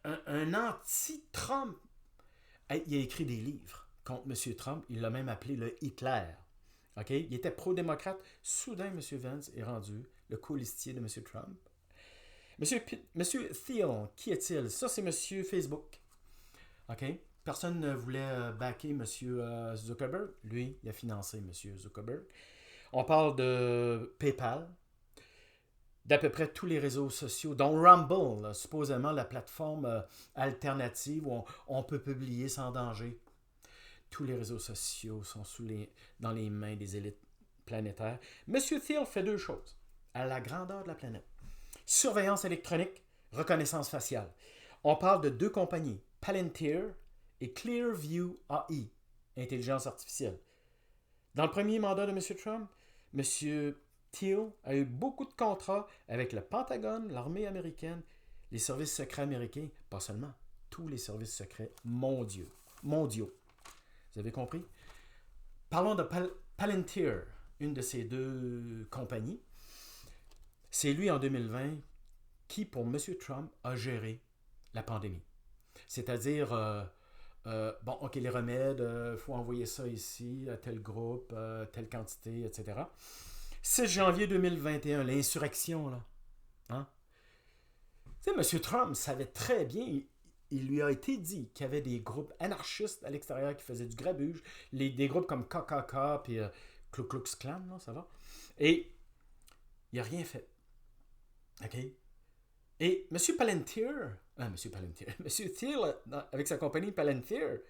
Speaker 1: un anti-Trump. Il a écrit des livres contre M. Trump. Il l'a même appelé le Hitler. Okay? Il était pro-démocrate. Soudain, M. Vance est rendu le colistier de M. Trump. Monsieur Thiel, qui est-il? Ça, c'est M. Facebook. Okay? Personne ne voulait backer M. Zuckerberg. Lui, il a financé M. Zuckerberg. On parle de PayPal, d'à peu près tous les réseaux sociaux, dont Rumble, là, supposément la plateforme alternative où on peut publier sans danger. Tous les réseaux sociaux sont dans les mains des élites planétaires. M. Thiel fait 2 choses à la grandeur de la planète. Surveillance électronique, reconnaissance faciale. On parle de 2 compagnies, Palantir et Clearview AI, intelligence artificielle. Dans le premier mandat de M. Trump, M. Thiel a eu beaucoup de contrats avec le Pentagone, l'armée américaine, les services secrets américains, pas seulement, tous les services secrets mondiaux. Vous avez compris? Parlons de Palantir, une de ces 2 compagnies. C'est lui, en 2020, qui, pour M. Trump, a géré la pandémie. C'est-à-dire, bon, OK, les remèdes, il faut envoyer ça ici, à tel groupe, telle quantité, etc. 6 janvier 2021, l'insurrection, là. Hein? Tu sais, M. Trump savait très bien, il lui a été dit qu'il y avait des groupes anarchistes à l'extérieur qui faisaient du grabuge, des groupes comme KKK puis Ku Klux Klan, là, ça va? Et il n'a rien fait. OK? Et M. Palantir, M. Thiel, avec sa compagnie Palantir,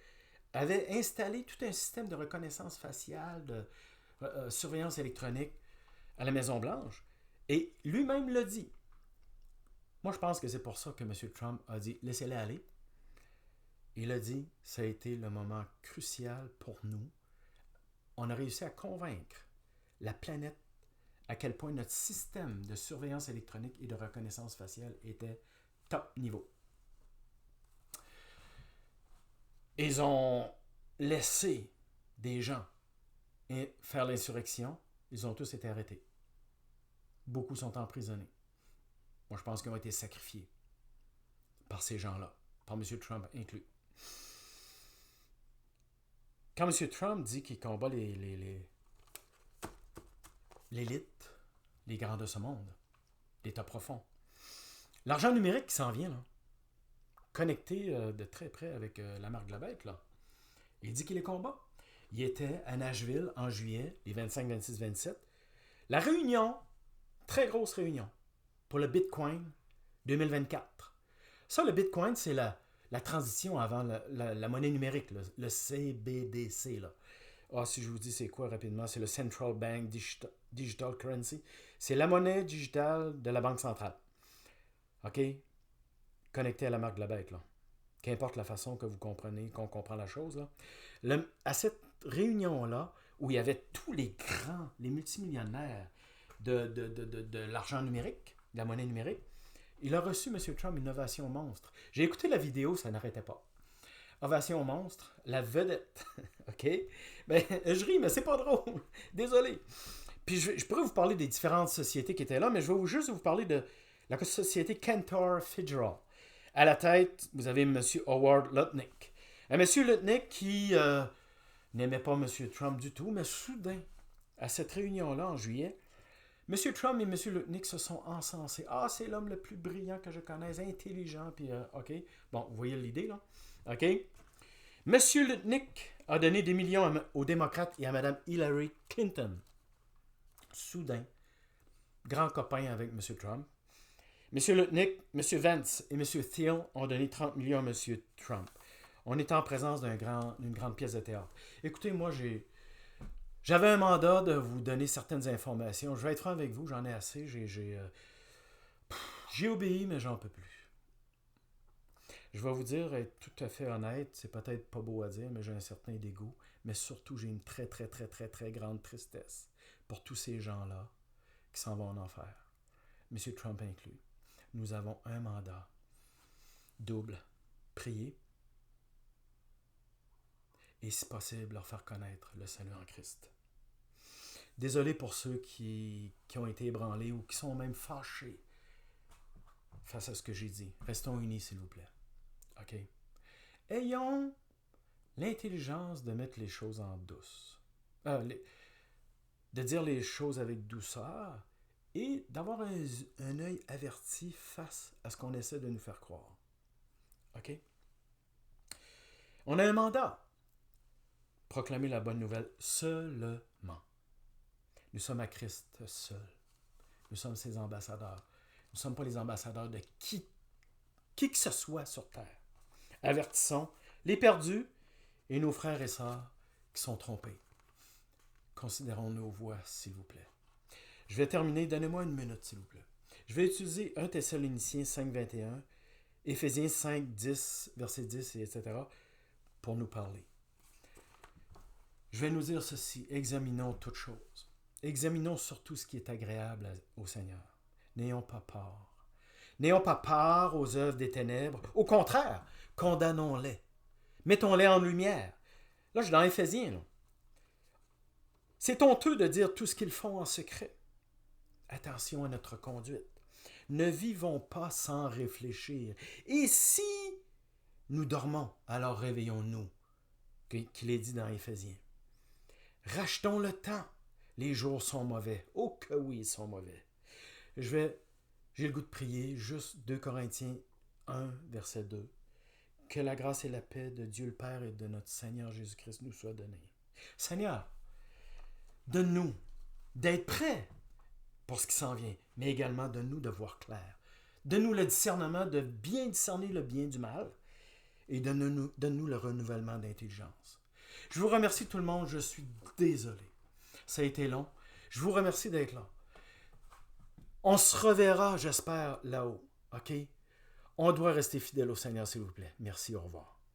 Speaker 1: avait installé tout un système de reconnaissance faciale, de surveillance électronique à la Maison-Blanche. Et lui-même l'a dit. Moi, je pense que c'est pour ça que M. Trump a dit « laissez-les aller ». Il a dit, ça a été le moment crucial pour nous. On a réussi à convaincre la planète à quel point notre système de surveillance électronique et de reconnaissance faciale était top niveau. Ils ont laissé des gens faire l'insurrection. Ils ont tous été arrêtés. Beaucoup sont emprisonnés. Moi, je pense qu'ils ont été sacrifiés par ces gens-là, par M. Trump inclus. Quand M. Trump dit qu'il combat l'élite, les grands de ce monde, l'état profond, l'argent numérique qui s'en vient, là, connecté de très près avec la marque de la bête, là, il dit qu'il les combat. Il était à Nashville en juillet, les 25, 26, 27. La réunion, très grosse réunion, pour le Bitcoin 2024. Ça, le Bitcoin, c'est la transition avant la monnaie numérique, le CBDC. Là. Ah, si je vous dis c'est quoi rapidement, c'est le Central Bank Digital Currency. C'est la monnaie digitale de la Banque centrale. OK? Connecté à la marque de la bête, là. Qu'importe la façon que vous comprenez, qu'on comprend la chose, là. À cette réunion-là, où il y avait tous les grands, les multimillionnaires de l'argent numérique, de la monnaie numérique, il a reçu, M. Trump, une ovation monstre. J'ai écouté la vidéo, ça n'arrêtait pas. Ovation monstre, la vedette. OK? Ben, je ris, mais c'est pas drôle. Désolé. Puis je pourrais vous parler des différentes sociétés qui étaient là, mais je vais juste vous parler de la société Cantor Fitzgerald. À la tête, vous avez M. Howard Lutnick. Un M. Lutnick qui n'aimait pas M. Trump du tout, mais soudain, à cette réunion-là en juillet, M. Trump et M. Lutnick se sont encensés. Ah, c'est l'homme le plus brillant que je connaisse, intelligent, puis OK. Bon, vous voyez l'idée, là? OK? M. Lutnick a donné des millions aux démocrates et à Mme Hillary Clinton. Soudain, grand copain avec M. Trump. M. Lutnick, M. Vance et M. Thiel ont donné 30 millions à M. Trump. On est en présence d'une grande pièce de théâtre. Écoutez, moi, j'avais un mandat de vous donner certaines informations. Je vais être franc avec vous, j'en ai assez. J'ai obéi, mais j'en peux plus. Je vais vous dire, être tout à fait honnête, c'est peut-être pas beau à dire, mais j'ai un certain dégoût. Mais surtout, j'ai une très, très, très, très, très grande tristesse pour tous ces gens-là qui s'en vont en enfer. M. Trump inclus. Nous avons un mandat double. Prier et, si possible, leur faire connaître le salut en Christ. Désolé pour ceux qui ont été ébranlés ou qui sont même fâchés face à ce que j'ai dit. Restons unis, s'il vous plaît. OK? Ayons l'intelligence de mettre les choses en douce. De dire les choses avec douceur et d'avoir un œil averti face à ce qu'on essaie de nous faire croire. OK? On a un mandat. Proclamer la bonne nouvelle seulement. Nous sommes à Christ seul. Nous sommes ses ambassadeurs. Nous ne sommes pas les ambassadeurs de qui que ce soit sur terre. Avertissons les perdus et nos frères et sœurs qui sont trompés. Considérons nos voix, s'il vous plaît. Je vais terminer. Donnez-moi une minute, s'il vous plaît. Je vais utiliser 1 Thessaloniciens 5, 21, Éphésiens 5, 10, verset 10, etc. pour nous parler. Je vais nous dire ceci. Examinons toutes choses. Examinons surtout ce qui est agréable au Seigneur. N'ayons pas peur. N'ayons pas peur aux œuvres des ténèbres. Au contraire, condamnons-les. Mettons-les en lumière. Là, je suis dans Éphésiens. Là. C'est honteux de dire tout ce qu'ils font en secret. Attention à notre conduite. Ne vivons pas sans réfléchir. Et si nous dormons, alors réveillons-nous, qu'il est dit dans Éphésiens. Rachetons le temps. Les jours sont mauvais. Oh que oui, ils sont mauvais. J'ai le goût de prier, juste 2 Corinthiens 1, verset 2. Que la grâce et la paix de Dieu le Père et de notre Seigneur Jésus-Christ nous soient données. Seigneur, donne-nous d'être prêts pour ce qui s'en vient, mais également donne-nous de voir clair. Donne-nous le discernement de bien discerner le bien du mal et donne-nous le renouvellement d'intelligence. Je vous remercie tout le monde, je suis désolé. Ça a été long. Je vous remercie d'être là. On se reverra, j'espère, là-haut. OK? On doit rester fidèle au Seigneur, s'il vous plaît. Merci, au revoir.